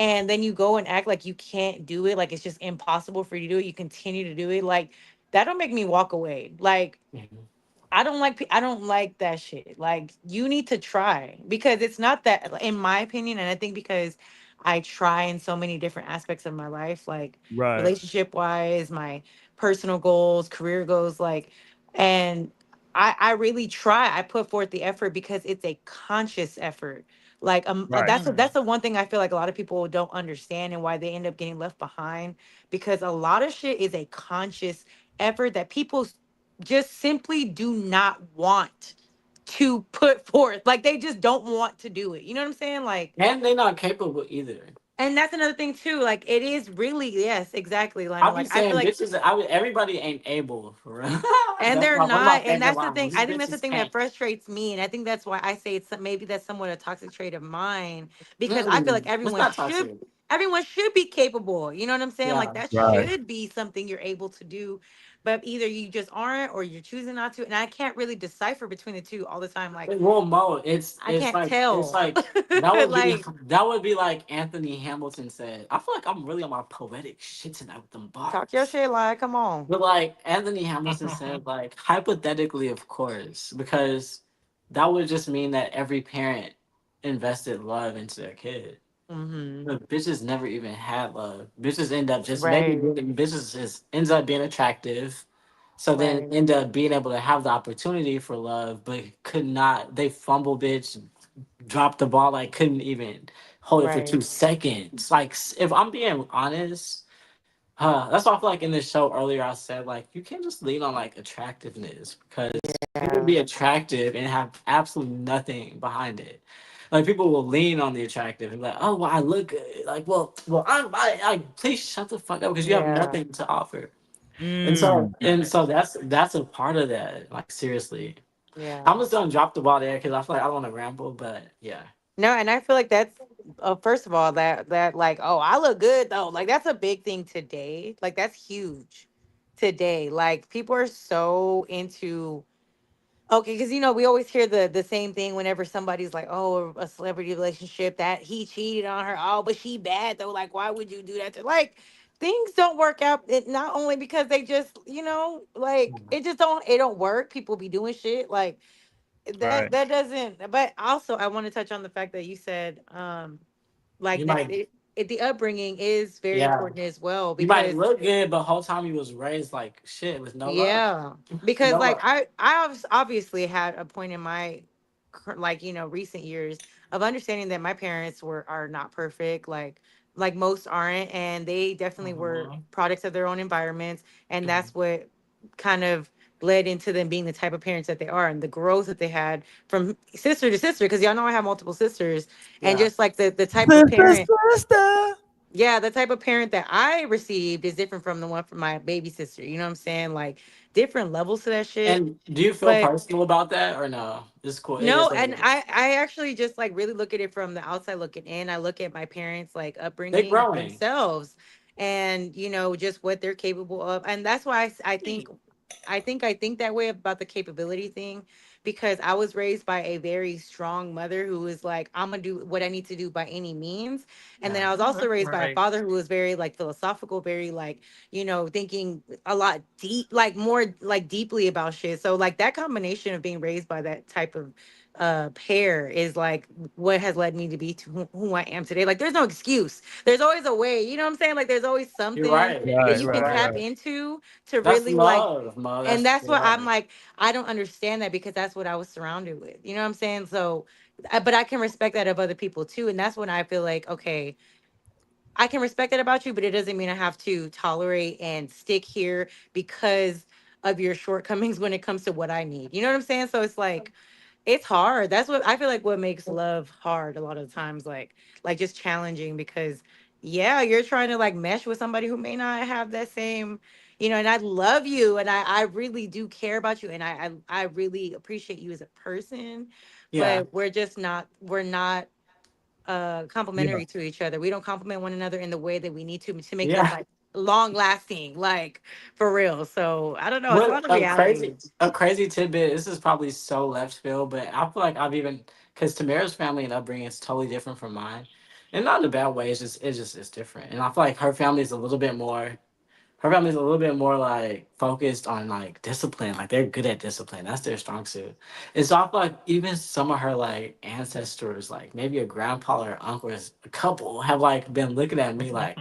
and then you go and act like you can't do it. Like it's just impossible for you to do it. You continue to do it. Like that don't make me walk away. Like Mhm. I don't like that shit. Like you need to try because it's not that in my opinion, and I think because I try in so many different aspects of my life, like Right. relationship wise, my personal goals, career goals, like, and I really try. I put forth the effort because it's a conscious effort. Like Right. that's the one thing I feel like a lot of people don't understand and why they end up getting left behind, because a lot of shit is a conscious effort that people just simply do not want to put forth. Like they just don't want to do it. You know what I'm saying? Like, And they're not capable either. and that's another thing too. Like it is really, yes, exactly, I Lionel. be Like I feel saying like, bitches. Everybody ain't able for real. and That's they're one of my not, and favorite that's the lines. thing. These I think that's the bitches thing that can't. frustrates me, and I think that's why I say maybe that's somewhat a toxic trait of mine, because I feel like Mm, it's not toxic. everyone should be capable. You know what I'm saying? Like Yeah. that Right. should be something you're able to do, but either you just aren't or you're choosing not to. And I can't really decipher between the two all the time. Like Well, Mo, it's I it's can't like it's tell. like Like that would be like Anthony Hamilton said. I feel like I'm really on my poetic shit tonight with them talk your bars. shit, like come on. But like Anthony Hamilton said, like hypothetically, of course, because that would just mean that every parent invested love into their kid. Mm-hmm. But bitches never even had love. Bitches end up just maybe Right. bitches just ends up being attractive. So then Right. end up being able to have the opportunity for love, but could not. They fumble, bitch, dropped the ball, like couldn't even hold it for Right. 2 seconds. Like if I'm being honest, that's why I feel like in this show earlier I said like you can't just lean on like attractiveness because people Yeah. be attractive and have absolutely nothing behind it. Like people will lean on the attractive and be like, oh well, I look good. Like, I please shut the fuck up because you have Yeah. nothing to offer. Mm. And so that's a part of that. Like seriously, I'm Yeah. just gonna drop the ball there because I feel like I don't want to ramble, but yeah. No, and I feel like that's first of all that like, oh, I look good though. Like that's a big thing today. Like that's huge today. Like people are so into, okay, because we always hear the same thing whenever somebody's like, oh, a celebrity relationship that he cheated on her. Oh, but she bad though. Like, why would you do that to, like, things don't work out. It not only because they just, like it don't work. People be doing shit like that Right. that doesn't. But also I want to touch on the fact that you said like You that might, the upbringing is very yeah, important as well, you might because look good, but whole time you was raised like shit with no love. yeah, because No like love. I obviously had a point in my like recent years of understanding that my parents are not perfect, like most aren't, and they definitely were Mm-hmm. products of their own environments, and that's what kind of led into them being the type of parents that they are and the growth that they had from sister to sister, because y'all know I have multiple sisters, and Yeah. just like the type of Sister, parent, sister. yeah, the type of parent that I received is different from the one from my baby sister. You know what I'm saying? Like different levels to that shit. And do you feel But personal about that or no? It's cool. It no, is what and it is. I actually just like really look at it from the outside looking in. I look at my parents like They upbringing growing. themselves, and just what they're capable of. And that's why I think that way about the capability thing, because I was raised by a very strong mother who was like, I'm gonna do what I need to do by any means. And then Yeah. I was also raised by a Right. father who was very like philosophical, very like, thinking a lot deep, like more like deeply about shit. So like that combination of being raised by that type of pair is like what has led me to be to who I am today. Like there's no excuse. There's always a way. You know what I'm saying? Like there's always You're something right. that Right, you You're can right, right. tap right. into to That's really like, love, Mo. and That's that's what I'm love. like, I don't understand that because that's what I was surrounded with. You know what I'm saying? So but I can respect that of other people too, and that's when I feel like, okay, I can respect that about you, but it doesn't mean I have to tolerate and stick here because of your shortcomings when it comes to what I need. You know what I'm saying? So it's like it's hard. That's what I feel like what makes love hard a lot of the times, like just challenging, because yeah, you're trying to like mesh with somebody who may not have that same, and I love you and I really do care about you and I really appreciate you as a person, Yeah. but we're not Yeah. complementary to each other. We don't complement one another in the way that we need to make this Yeah. like long lasting, like for real. So I don't know. It's a What lot of reality. a crazy tidbit. This is probably so left field, but I feel like I've even because Tamara's family and upbringing is totally different from mine, and not in a bad way. It's just it's different, and I feel like her family is a little bit more. Her family's a little bit more like focused on like discipline. Like they're good at discipline. That's their strong suit. And so I feel like even some of her like ancestors, like maybe a grandpa or uncle, or a couple, have like been looking at me like,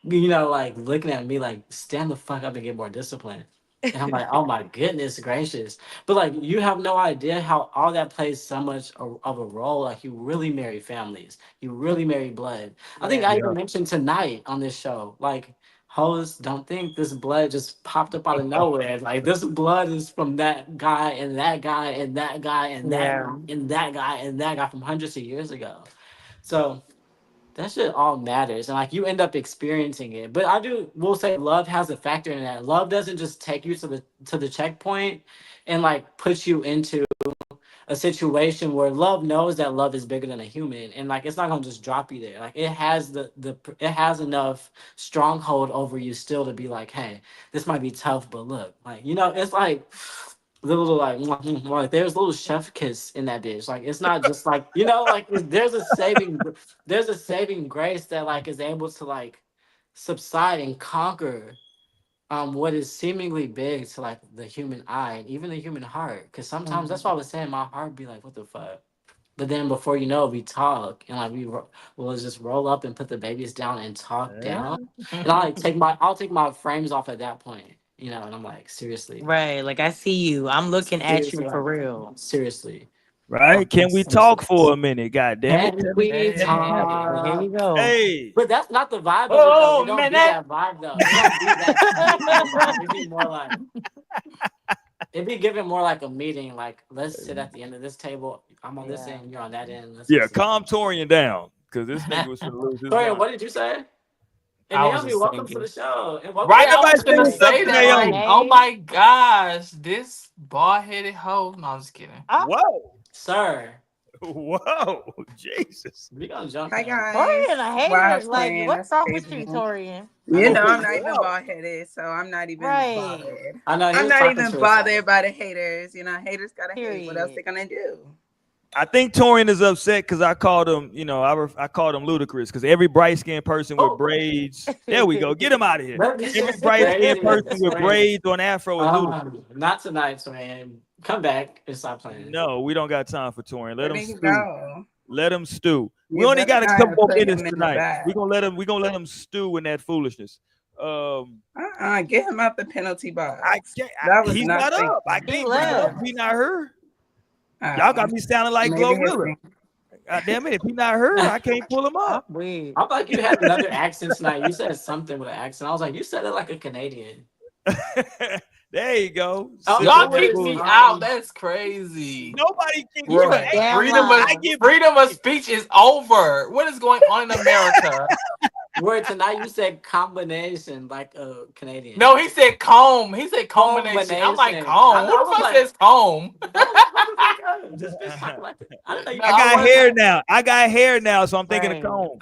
like looking at me like stand the fuck up and get more discipline. And I'm like, oh my goodness gracious. But like, you have no idea how all that plays so much of a role. Like, you really marry families, you really marry blood. I think I Yeah. even mentioned tonight on this show, like, hoes don't think this blood just popped up out of nowhere. Like, this blood is from that guy and that guy and that guy and that Yeah. guy and that guy and that guy from hundreds of years ago. So that shit all matters, and like, you end up experiencing it. But will say love has a factor in that. Love doesn't just take you to the checkpoint and like put you into a situation where love knows that love is bigger than a human, and like, it's not gonna just drop you there. Like, it has it has enough stronghold over you still to be like, hey, this might be tough, but look, like, it's like little like there's a little chef kiss in that bitch. Like, it's not just like, like, there's a saving grace that like is able to like subside and conquer what is seemingly big to like the human eye and even the human heart. Because sometimes that's why I was saying my heart be like, what the fuck. But then before you know, we talk and like we'll just roll up and put the babies down and talk down. And I'll take my frames off at that point. And I'm like, seriously. Right. Like, I see you. I'm looking at you Seriously, for real. seriously. Right? Can we talk for a minute? God damn it. Can we Here talk? we go. Hey. But that's not the vibe of it, though. Oh It don't man, be that vibe, though. It don't be that vibe. It be more like, it be given more like a meeting. Like, let's sit at the end of this table. I'm on this end, you're on that end. Yeah, calm Torian down. Because this nigga was going to lose his Torian, mind. what did you say? And I was Naomi, just welcome to thinking. the show. And welcome Right, to I was Everybody gonna say what's up say to that. Naomi. Like, oh my gosh, this bald-headed hoe. No, I'm just kidding. Whoa. Sir. Whoa. Jesus. We gonna jump Hi in. guys. Torian, a hater. Wow, Like, Torian, what's that's wrong with crazy. you, Torian? You know, I'm not even Whoa. bald headed, so I'm not even Right. bothered. I know he I'm was not talking even to bothered himself. by the haters. Haters gotta hate. What else Period. they gonna do? I think Torian is upset because I called him, I called him ludicrous because every bright skinned person with braids. There we go. Get him out of here. Every bright skinned person with braids on afro is ludicrous. Not tonight, man. Come back and stop playing. No, we don't got time for Torian. Let Where him did he stew. go? Let him stew. We You only better got a not couple more put him minutes in the tonight. back. We're gonna let him stew in that foolishness. Get him out the penalty box. That was he's not up. I can't bring him up. He not her. Y'all got me sounding like Glorilla. God damn it! If he not her, I can't pull him up. I thought you had another accent tonight. You said something with an accent. I was like, you said it like a Canadian. There you go. Oh, y'all kick me out. That's crazy. Nobody kicked you out. Freedom of speech is over. What is going on in America? Where tonight you said combination like a Canadian. No, he said comb. He said combination. I'm like comb. Who the fuck says comb? I got hair now. I got hair now, so I'm thinking of comb.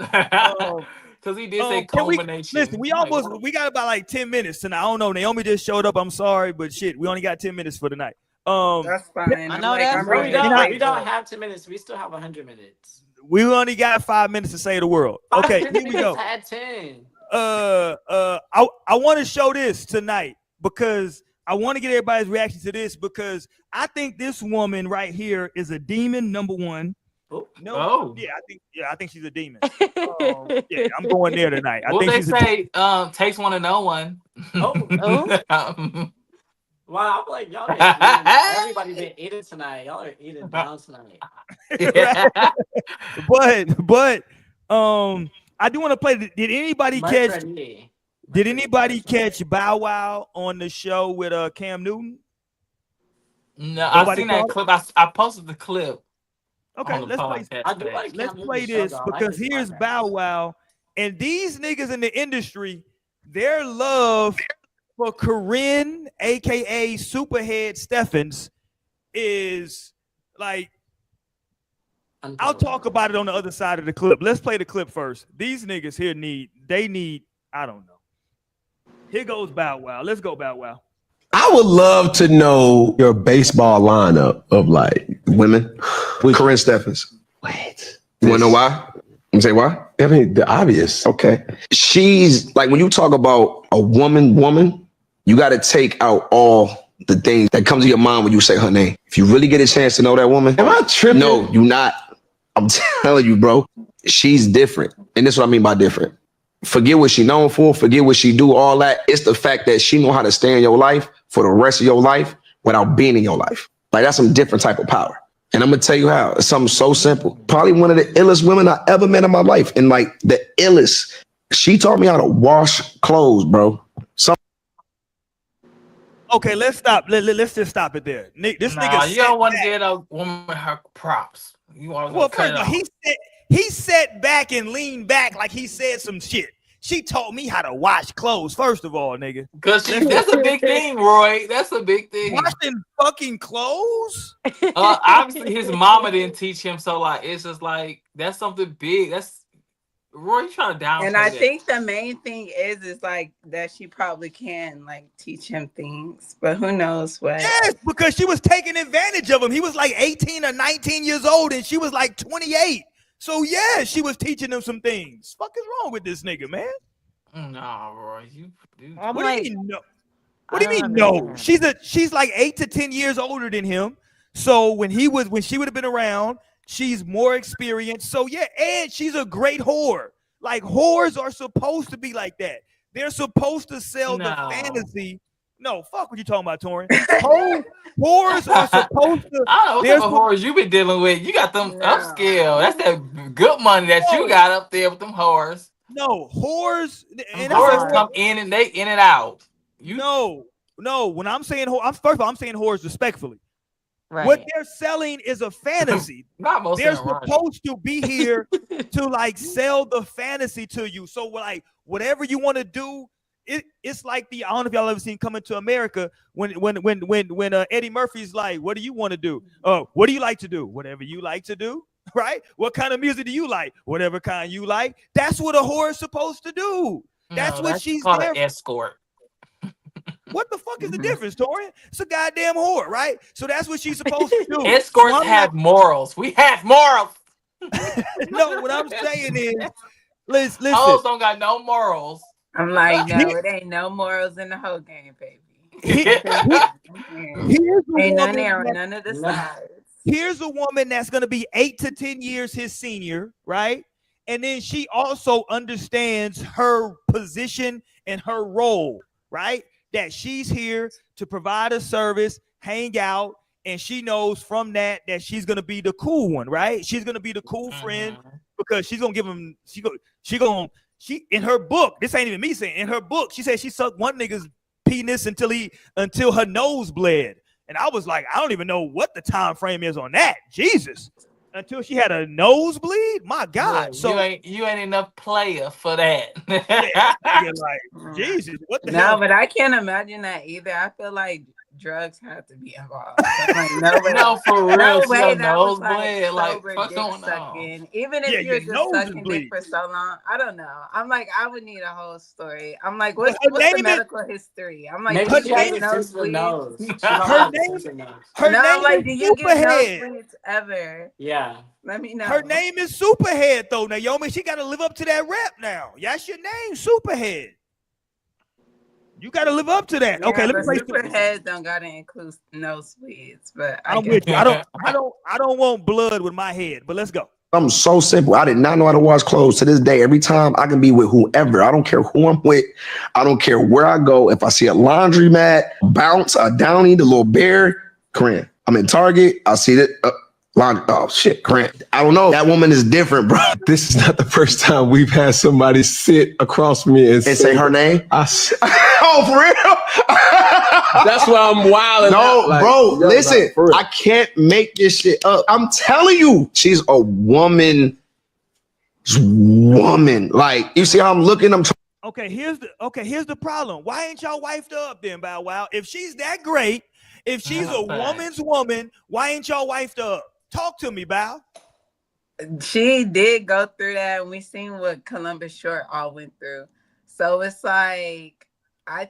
Because he did say combination. Listen, we got about like 10 minutes tonight. I don't know. Naomi just showed up. I'm sorry, but shit, we only got 10 minutes for tonight. That's fine. I know we don't have 10 minutes. We still have 100 minutes. We only got 5 minutes to save the world. Okay, here we go. Had 10. I want to show this tonight because I want to get everybody's reaction to this because I think this woman right here is a demon. Number one. I think she's a demon. Yeah, I'm going there tonight. I think they say takes one to know one. Wow, I'm like, y'all everybody been eating tonight. Y'all are eating down tonight. But I do want to play. Did anybody catch Bow Wow on the show with Cam Newton? No, I seen that clip. I posted the clip. Okay, let's play this because here's Bow Wow and these niggas in the industry, their love for Corinne, aka Superhead Steffens, is like, I'll talk about it on the other side of the clip. Let's play the clip first. These niggas here need, I don't know. Here goes Bow Wow. Let's go, Bow Wow. I would love to know your baseball lineup of like women with Corinne Steffens. Wait. You want to know why? You say why? I mean, the obvious. Okay. She's like, when you talk about a woman, you got to take out all the things that come to your mind when you say her name. If you really get a chance to know that woman. Am I tripping? No, you're not. I'm telling you, bro. She's different. And this is what I mean by different. Forget what she known for. Forget what she do, all that. It's the fact that she know how to stay in your life for the rest of your life without being in your life. Like that's some different type of power. And I'm gonna tell you how. It's something so simple. Probably one of the illest women I ever met in my life. And like the illest. She taught me how to wash clothes, bro. Okay, let's stop. Let's just stop it there. This nigga. You don't want to get a woman her props. You always well, cut first it of all, off. he sat back and leaned back like he said some shit. She taught me how to wash clothes. First of all, nigga. Because that's a big thing, Roy. That's a big thing. Washing fucking clothes? Obviously, his mama didn't teach him, so like it's just like that's something big. That's Roy, you trying to downplay And I that. think the main thing is like that she probably can like teach him things, but who knows what. Yes, because she was taking advantage of him. He was like 18 or 19 years old, and she was like 28. So yeah, she was teaching him some things. Fuck is wrong with this nigga, man? Nah, Roy, you. What do you mean no? What do you mean no? She's like 8 to 10 years older than him. So when she would have been around, she's more experienced. So yeah, and she's a great whore. Like whores are supposed to be like that. They're supposed to sell the fantasy. No, fuck what you talking about, Torin. Whores are supposed to. I don't know what type of whores you been dealing with. You got them upscale. That's that good money that you got up there with them whores. No, whores. And whores come in and they in and out. No. When I'm saying whore, first of all, I'm saying whores respectfully. Right. What they're selling is a fantasy. They're supposed to be here to like sell the fantasy to you. So like whatever you want to do, it's like I don't know if y'all ever seen Coming to America when Eddie Murphy's like, what do you want to do? What do you like to do? Whatever you like to do, right? What kind of music do you like? Whatever kind you like. That's what a whore is supposed to do. That's what she's called there an escort. What the fuck is the difference, Torian? It's a goddamn whore, right? So that's what she's supposed to do. Escorts have morals. We have morals. No, what I'm saying is, listen. Hoes don't got no morals. I'm like, no, it ain't no morals in the whole game, baby. Ain't none there, none of the sides. Here's a woman that's gonna be 8 to 10 years his senior, right? And then she also understands her position and her role, right? That she's here to provide a service, hang out, and she knows from that she's gonna be the cool one, right? She's gonna be the cool friend because she's gonna give him. She in her book. This ain't even me saying. In her book, she said she sucked one nigga's penis until her nose bled, and I was like, I don't even know what the time frame is on that. Jesus. Until she had a nosebleed, my God! Yeah, so you ain't enough player for that. like Jesus, what the hell? No, but I can't imagine that either. I feel like drugs have to be involved. Like, no, for real. No way way that that was nosebleed. like Like sober dick sucking. Even if Yeah, you're your just nose is sucking dick bleeding. for so long, I don't know. I'm like, I would need a whole story. I'm like, what's her the name is- medical history? I'm like, Maybe do you she has get a sensitive nosebleeds? nose. She might Her have a name- sensitive nose. Her No, I'm name like, is do you get Superhead. nosebleeds ever? Yeah. Let me know. Her name is Superhead, though, Naomi. She got to live up to that rep now. That's your name, Superhead. You got to live up to that. Yeah, Okay, let me but play superheads don't gotta include nosebleeds, but I'm with you. I don't want blood with my head, but let's go. I'm so simple. I did not know how to wash clothes. To this day, every time I can be with whoever. I don't care who I'm with. I don't care where I go. If I see a laundromat, Bounce, a Downy, the little bear, Corinne. I'm in Target. I see that. Laundry. Oh shit, Corinne. I don't know. That woman is different, bro. This is not the first time we've had somebody sit across from me and say her name. Oh, for real? That's why I'm wilding. No, out. Like, bro, yo, listen. like, for real. I can't make this shit up. I'm telling you, she's a woman. Like, you see how I'm looking? Okay, here's the problem. Why ain't y'all wifed up then, Bow Wow? If she's that great, if she's a woman's woman, why ain't y'all wifed up? Talk to me, Bow. She did go through that, and we seen what Columbus Short all went through. So it's like, I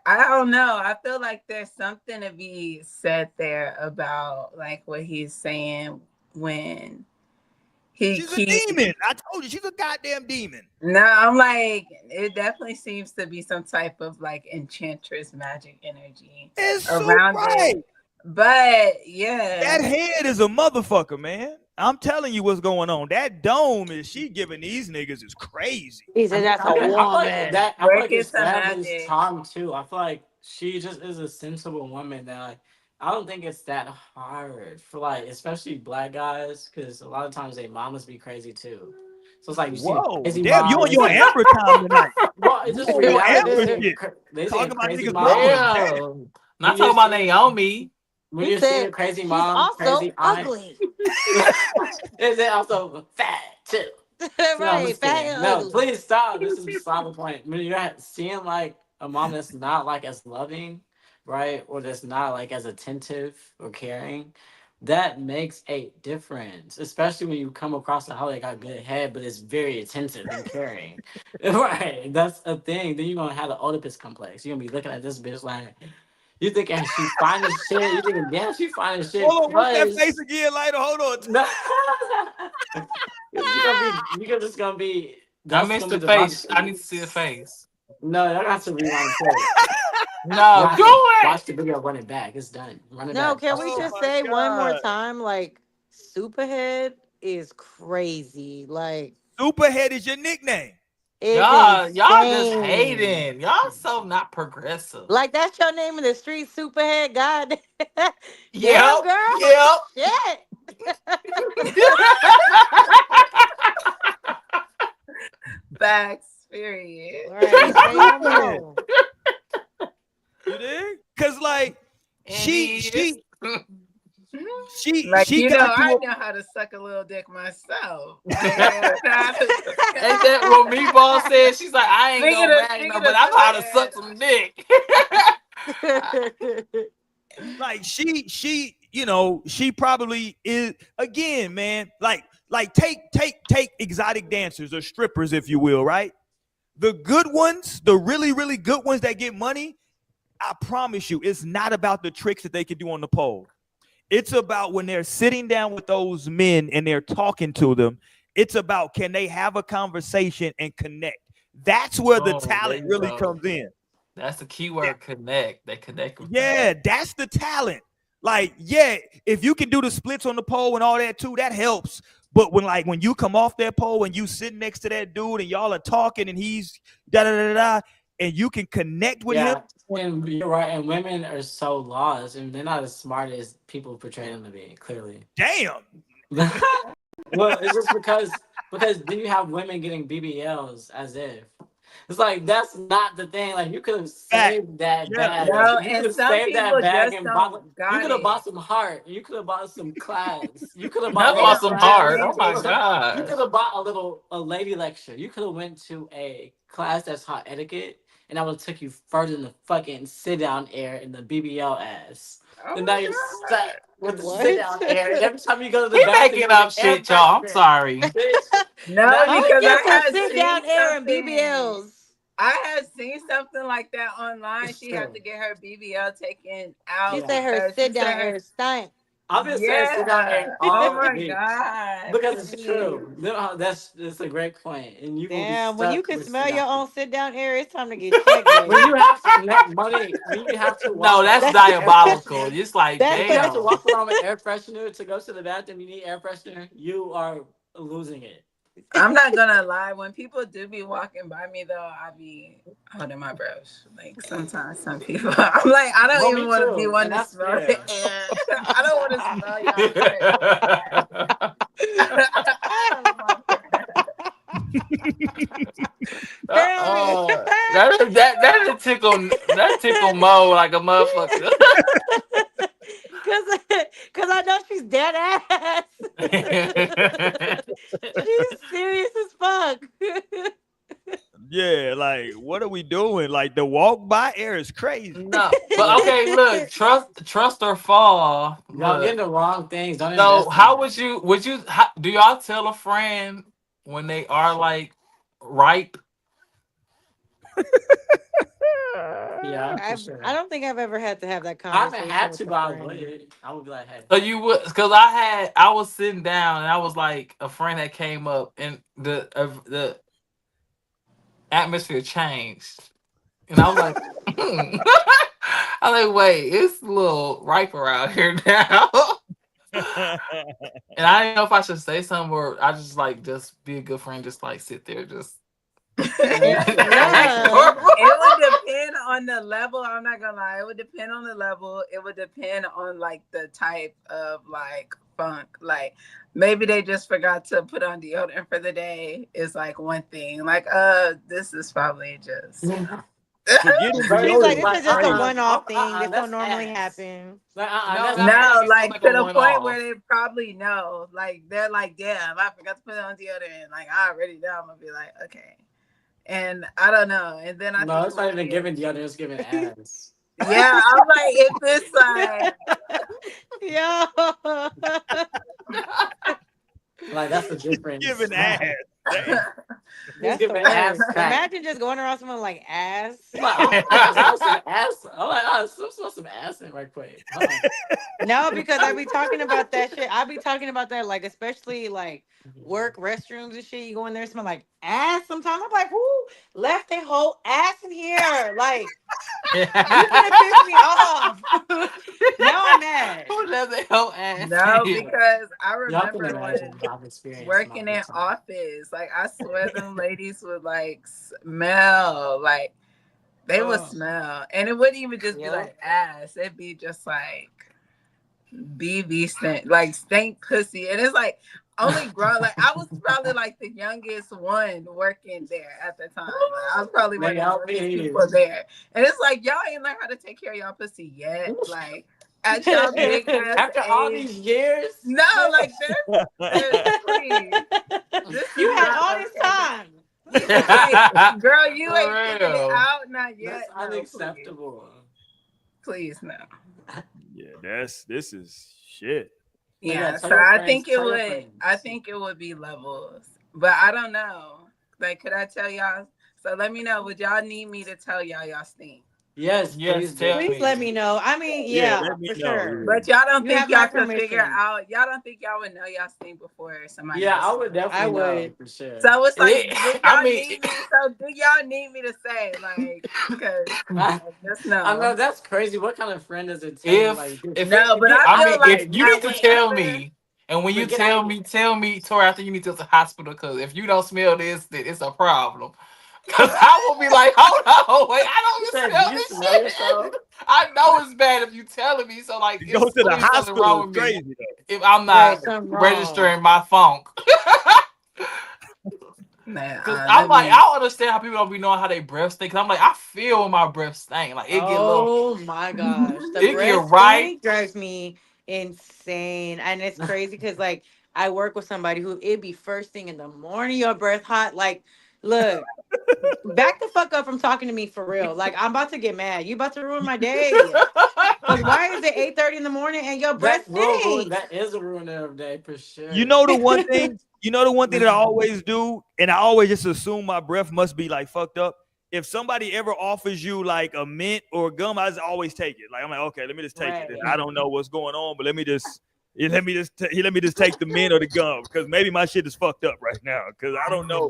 don't know. I feel like there's something to be said there about like what he's saying when she's a demon. I told you, she's a goddamn demon. No, I'm like, it definitely seems to be some type of like enchantress magic energy around it. But yeah, that head is a motherfucker, man. I'm telling you what's going on. That dome is she giving these niggas is crazy. He said that's a woman. I feel like it's that his charm too. I feel like she just is a sensible woman that like I don't think it's that hard for like especially black guys because a lot of times their mamas be crazy too. So it's like you see a Whoa, crazy damn, you mom. on It's your like Amber time tonight. well, it's You just on your reality. Amber shit. They say a Talking about crazy niggas' mom. mamas. Damn. Damn. When Not you talking about see Naomi. when He you see a said crazy she's mom, also crazy aunt, ugly. is it also fat too? No, I'm Right, just fat kidding. and No, ugly. please stop. This is beside the point. When you're seeing like a mom that's not like as loving, right, or that's not like as attentive or caring, that makes a difference. Especially when you come across a hoe that got good head, but is very attentive and caring. Right, that's a thing. Then you're gonna have the Oedipus complex. You're gonna be looking at this bitch like you thinking she's fine as shit. You thinking damn she fine as shit. Hold on, what's that face Plus, again, Lighter? Hold on. no. You're just gonna be. I That's missed gonna be the the vibe. face. I need to see the face. No, y'all got to rewind the tape. You No, have do to it. watch the video, run it back. It's done. Run it No, back. can Watch we Oh it. just my say one more god. time? Like, Superhead is crazy. Like, Superhead is your nickname. it's Y'all just insane. hating. Y'all so not progressive. Like, that's your name in the street, Superhead. God damn, Yep. girl. Yep. Shit. Facts. Period. Right. Say no Superhead. more. You dig? Cause like And he is. Like, she got I you. know how to suck a little dick myself. Like, Ain't that what Meatball said? She's like, I ain't speaking gonna of, brag no, speaking but of I know how to Superhead, suck some dick. Like she you know she probably is again, man. Like take exotic dancers or strippers, if you will, right? The good ones, the really good ones that get money. I promise you, it's not about the tricks that they can do on the pole. It's about when they're sitting down with those men and they're talking to them. It's about can they have a conversation and connect. That's where the Oh, there talent you really go. comes in. That's the key word, connect. They connect with them. Yeah, that's the talent. Like, yeah, if you can do the splits on the pole and all that too, that helps. But when you come off that pole and you sit next to that dude and y'all are talking and he's da da da da, and you can connect with him. Yeah, and you're right. And women are so lost, and they're not as smart as people portray them to be. Clearly. Damn. Well, it's just because then you have women getting BBLs as if it's like that's not the thing. Like you could have saved that Yeah. bag. no, You could and have some saved that people bag just and bought. don't You got could have bought it. some heart. You could have bought some clads. You could have bought Not little about They some some heart. Oh my people. You gosh. could have bought a lady lecture. You could have went to a class that's hot etiquette, and I would have took you further than the fucking sit down air in the BBL ass. Oh And now my you're god. stuck with the sit What? down air. And every time you go to the He bathroom, making you up need air shit, y'all. I'm freshener. sorry. Bitch. Now No, you Who because need I gets a had sit seen down air and something. BBLs? I had seen something like that online. it's She had true. to get her BBL taken She out Yeah. said her because she sit down said, air stank. I've been saying sit down air yeah. Oh all my week god. because it's Please. true. That's a great point, and you're gonna be Damn, when you stuck can with sit smell your down. own sit down air, it's time to get checked, When baby. you have to net money, when you have to No, walk that's around That's with air diabolical. freshener, It's like, that's when you have to damn. walk around with air freshener to go to the bathroom, you need air freshener. You are losing it. I'm not gonna lie. When people do be walking by me, though, I be holding my breath. Like sometimes, some people, I'm like, I don't Well, even me want to be too, one and to that's smell the fair. air. I don't want to smell y'all breath. I love my breath. Curly. That tickle Mo like a motherfucker. Cause I know she's dead ass. She's serious as fuck. Yeah, like what are we doing? Like the walk by air is crazy. No, but Yeah, okay, look, trust or fall. y'all getting Look, the wrong things. Don't so invest in how that. do y'all tell a friend when they are like ripe? Yeah, for I sure. don't think I've ever had to have that I haven't conversation had with to, a but I friend. would. I would be like, hey, So you would, because I was sitting down and I was like, a friend that came up and the atmosphere changed, and I was like, I'm like, wait, it's a little riper out here now. And I didn't know if I should say something or I just like just be a good friend, just like sit there, just Love. It would depend on the level. I'm not gonna lie. It would depend on the level. It would depend on like the type of like funk. Like maybe they just forgot to put on deodorant for the day. Is like one thing. Like this is probably just. Forgetting He's like, deodorant this is is just a crazy. one-off thing. This That's don't normally ass. happen. Like, No, that's no, No, it's like like to a the one point off. where they probably know. Like they're like, damn, I forgot to put on deodorant. Like I already know. I'm gonna be like, okay. And I don't know. And then I No, think it's not even giving deodorant, it's giving ass. yeah, I'm like, if it's like Yo. Like that's the difference. Giving ass. Damn. That's the giving ass worst. crack. Imagine just going around someone like ass. I'm like, I smell some ass. I'm like, I smell some ass in right quick. No, because I be talking about that shit. I be talking about that, like, especially like work restrooms and shit. You go in there, smell like ass sometimes. I'm like, who left their whole ass in here? Like, you gonna piss me off. Now I'm mad. Who does their whole ass? no, here? because I Y'all can remember imagine when I've experienced working my in time. office, like I swear them ladies would like smell like they would smell, and it wouldn't even just be Yeah. like ass. It'd be just like BB stink, like stink pussy, and it's like only grown. Like I was probably like the youngest one working there at the time. Like, I was probably one of the youngest people there, and it's like y'all ain't learned how to take care of y'all pussy yet. Like at y'all big ass After all age. these years, No, like please. This You is had not all this okay. time. Like, girl, you For ain't figured it real. out, not yet. that's No, unacceptable. please no. Yeah, this is shit. But Yeah, tell so your I friends, think it tell your would. friends. I think it would be levels, but I don't know. Like, could I tell y'all? So let me know. Would y'all need me to tell y'all stink? Yes, Yes, please do. tell Please let me know. I mean, Yeah, yeah, let me for know, sure. yeah. But y'all don't You think have my y'all could figure permission. out? Y'all don't think y'all would know y'all stink before somebody? Yeah, else I would stink? definitely I know would. for sure. So it's like, It- do I y'all mean- need me? So do y'all need me to say like, because just no. I know that's crazy. What kind of friend does it take? Like, No, but I I feel mean, like if you need to tell whenever- me, and when you But get tell out- me, Tori, I think you need to go to the hospital because if you don't smell this, then it's a problem. Because I will be like, hold on, wait, I don't even smell you this smell shit. yourself? I know it's bad if you telling me. So like, Go it's to the clearly something hospital wrong is with me crazy though. if I'm Right, not something wrong. registering my funk. Because I'm like, I don't understand how people don't be knowing how they breath stink. Cause I'm like, I feel when my breath stink. Like it get low. Oh my gosh, the It get breast right. stink drives me insane, and it's crazy because like I work with somebody who it be first thing in the morning, your breath hot. Like, look, back the fuck up from talking to me for real. Like I'm about to get mad. You about to ruin my day. Cause why is it 8:30 in the morning and your breath stinks? That is a ruiner of day for sure. You know the one thing. You know the one thing that I always do, and I always just assume my breath must be like fucked up. If somebody ever offers you like a mint or gum, I just always take it. Like I'm like, okay, let me just take it. I don't know what's going on, but let me just take the mint or the gum because maybe my shit is fucked up right now. Because I don't know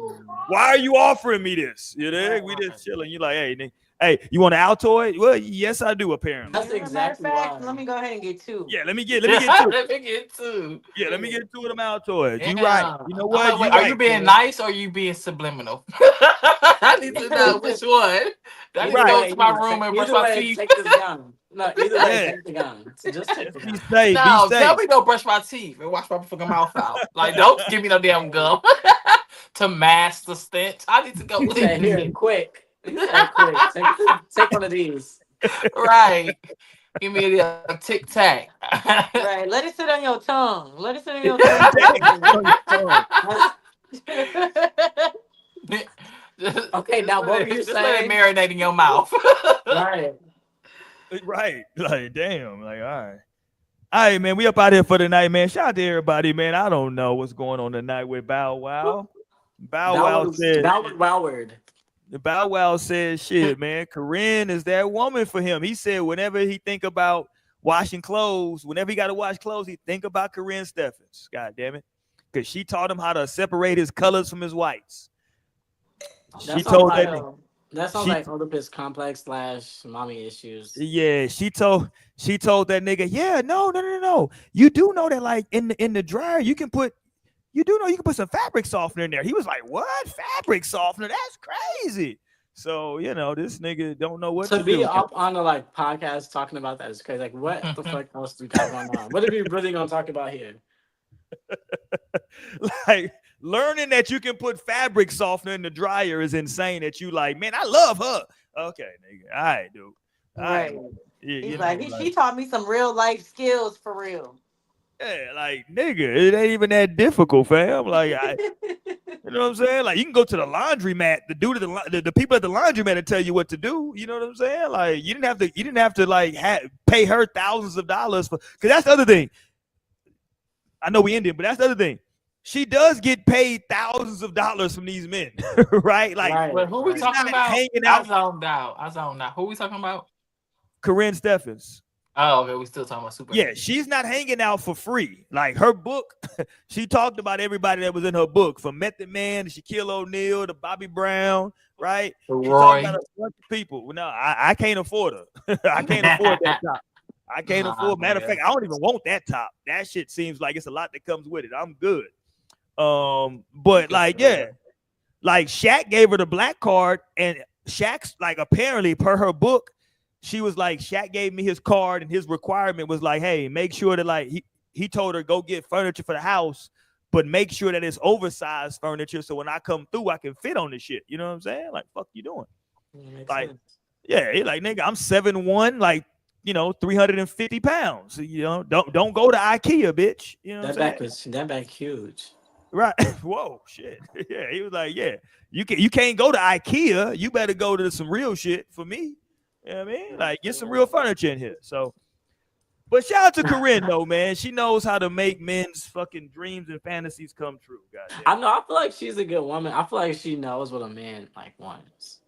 why are you offering me this? You know, we just chilling. You like, hey, you want an Altoid? Well, yes, I do. Apparently, That's exactly why. Let me go ahead and get two. yeah. Let me get two. Let me get two. Yeah, let me get two of them Altoids. You Yeah. right. You know what? I'm like, wait, are you being nice or are you being subliminal? I need to know which one. I need to go to my room and brush my teeth. Take this gun. No, either way, take the gun. So just take the gun. No, tell me don't brush my teeth and wash my fucking mouth out. Like, don't give me no damn gum to mask the stench. I need to go. He said, here, quick. He said, quick. Take one of these. Right. Give me a Tic Tac. Right. Let it sit on your tongue. Let it sit on your tongue. Okay, now what were you just let it saying? marinate in your mouth. Right. Right. Like, damn. Like, all right, man. We up out here for the night, man. Shout out to everybody, man. I don't know what's going on tonight with Bow Wow. Bow Wow said shit, man. Corinne is that woman for him. He said whenever he think about washing clothes, whenever he got to wash clothes, he think about Corinne Steffens. God damn it. Because she taught him how to separate his colors from his whites. She told that nigga. That sounds like Oedipus complex / mommy issues. Yeah, she told that nigga, yeah, no. You do know that like in the dryer, you can put you do know you can put some fabric softener in there. He was like, what? Fabric softener? That's crazy. So, you know, this nigga don't know what To to be do. up on the like podcast talking about that is crazy. Like, what the fuck else do we got going on? What are we really gonna talk about here? Like, learning that you can put fabric softener in the dryer is insane. That you like, man, I love her. Okay, nigga. All right, dude. All Right. right. Yeah, He's you like, know, she taught me some real life skills for real. yeah, like, nigga, it ain't even that difficult, fam. Like, you know what I'm saying? Like, you can go to the laundromat. The dude at the people at the laundromat to tell you what to do. You know what I'm saying? Like, you didn't have to like pay her thousands of dollars for. Because that's the other thing. I know we ended, but that's the other thing. She does get paid thousands of dollars from these men, right? Like, Right. But who we she's talking not about? hanging I out. zoned out. Who we talking about? Corinne Steffens. Oh, okay. We still talking about Super. Yeah, she's not hanging out for free. Like her book, she talked about everybody that was in her book, from Method Man to Shaquille O'Neal to Bobby Brown, right? She talked Roy. about a bunch of people. No, I can't afford her. I can't afford that top. I can't afford. Matter of fact, I don't even want that top. That shit seems like it's a lot that comes with it. I'm good. But like, yeah, like Shaq gave her the black card, and Shaq's like apparently per her book. She was like, Shaq gave me his card, and his requirement was like, hey, make sure that like he told her go get furniture for the house, but make sure that it's oversized furniture so when I come through, I can fit on the shit. You know what I'm saying? Like, fuck you doing? Like, sense. yeah, he like, nigga, I'm 7'1", like, you know, 350 pounds. You know, don't go to IKEA, bitch. You know what I'm saying? That back huge. Right. Whoa, shit. Yeah, he was like, yeah, you can't go to IKEA. You better go to some real shit for me. You know what I mean? Like, get some real furniture in here. So, but shout out to Corinne, though, man. She knows how to make men's fucking dreams and fantasies come true. Goddamn. I know. I feel like she's a good woman. I feel like she knows what a man like wants,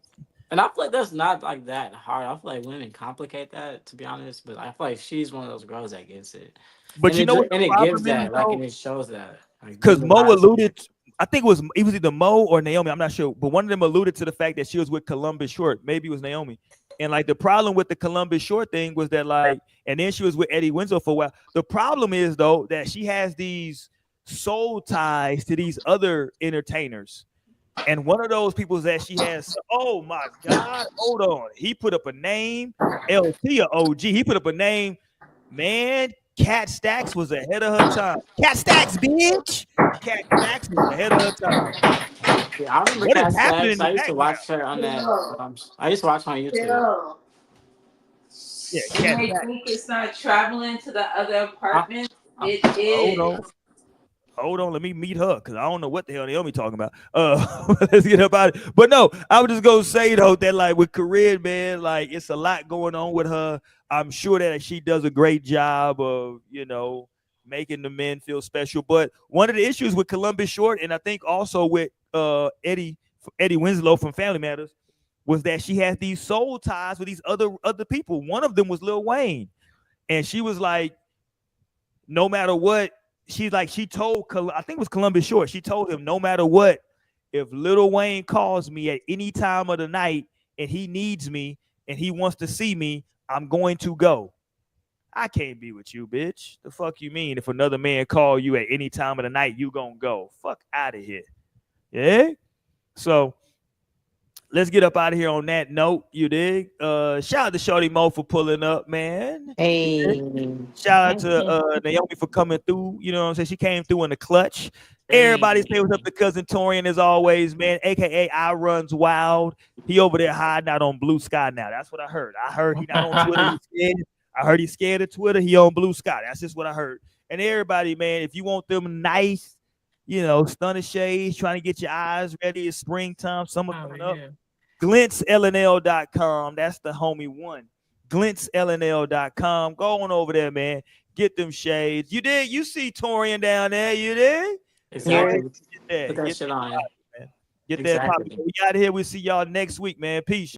and I feel like that's not like that hard. I feel like women complicate that, to be honest. But I feel like she's one of those girls that gets it. But and you know what? And it gives that, like, and it shows that. Because Mo alluded, I think it was either Mo or Naomi. I'm not sure, but one of them alluded to the fact that she was with Columbus Short. Maybe it was Naomi. And like the problem with the Columbus Short thing was that like, and then she was with Eddie Winslow for a while. The problem is though that she has these soul ties to these other entertainers. And one of those people is that she has, oh my God, hold on. He put up a name, LT or OG. He put up a name, man. Cat Stacks was ahead of her time. Cat Stacks, bitch. Cat Stacks was ahead of her time. Yeah, I remember Cat Stacks. I used to watch her on that. I used to watch her on YouTube. Yeah, Cat Stacks. Think it's not traveling to the other apartments. It is. Hold on, let me meet her because I don't know what the hell Naomi talking about. Let's get up out of it. But no, I was just gonna say though that like with Corinne, man, like it's a lot going on with her. I'm sure that she does a great job of, you know, making the men feel special. But one of the issues with Columbus Short, and I think also with Eddie Winslow from Family Matters, was that she has these soul ties with these other people. One of them was Lil Wayne, and she was like, no matter what. She's like, she told, I think it was Columbus Short. She told him, no matter what, if Lil Wayne calls me at any time of the night and he needs me and he wants to see me, I'm going to go. I can't be with you, bitch. The fuck you mean? If another man call you at any time of the night, you gonna go. Fuck out of here. Yeah? So let's get up out of here on that note. You dig? Shout out to Shorty Mo for pulling up, man. Hey. Shout out to Naomi for coming through. You know what I'm saying? She came through in the clutch. Everybody say what's up to Cousin Torian as always, man. AKA I Runs Wild. He over there hiding out on Blue Sky now. That's what I heard. I heard he not on Twitter. He's scared. I heard he's scared of Twitter. He on Blue Sky. That's just what I heard. And everybody, man, if you want them nice, you know, stunner shades, trying to get your eyes ready. It's springtime, summer coming up. GlintsLNL.com. That's the homie one. GlintsLNL.com. Go on over there, man. Get them shades. You did. You see Torian down there. You did. Exactly. Get that. Put that shit on. Man. Get that. We out of here. We'll see y'all next week, man. Peace.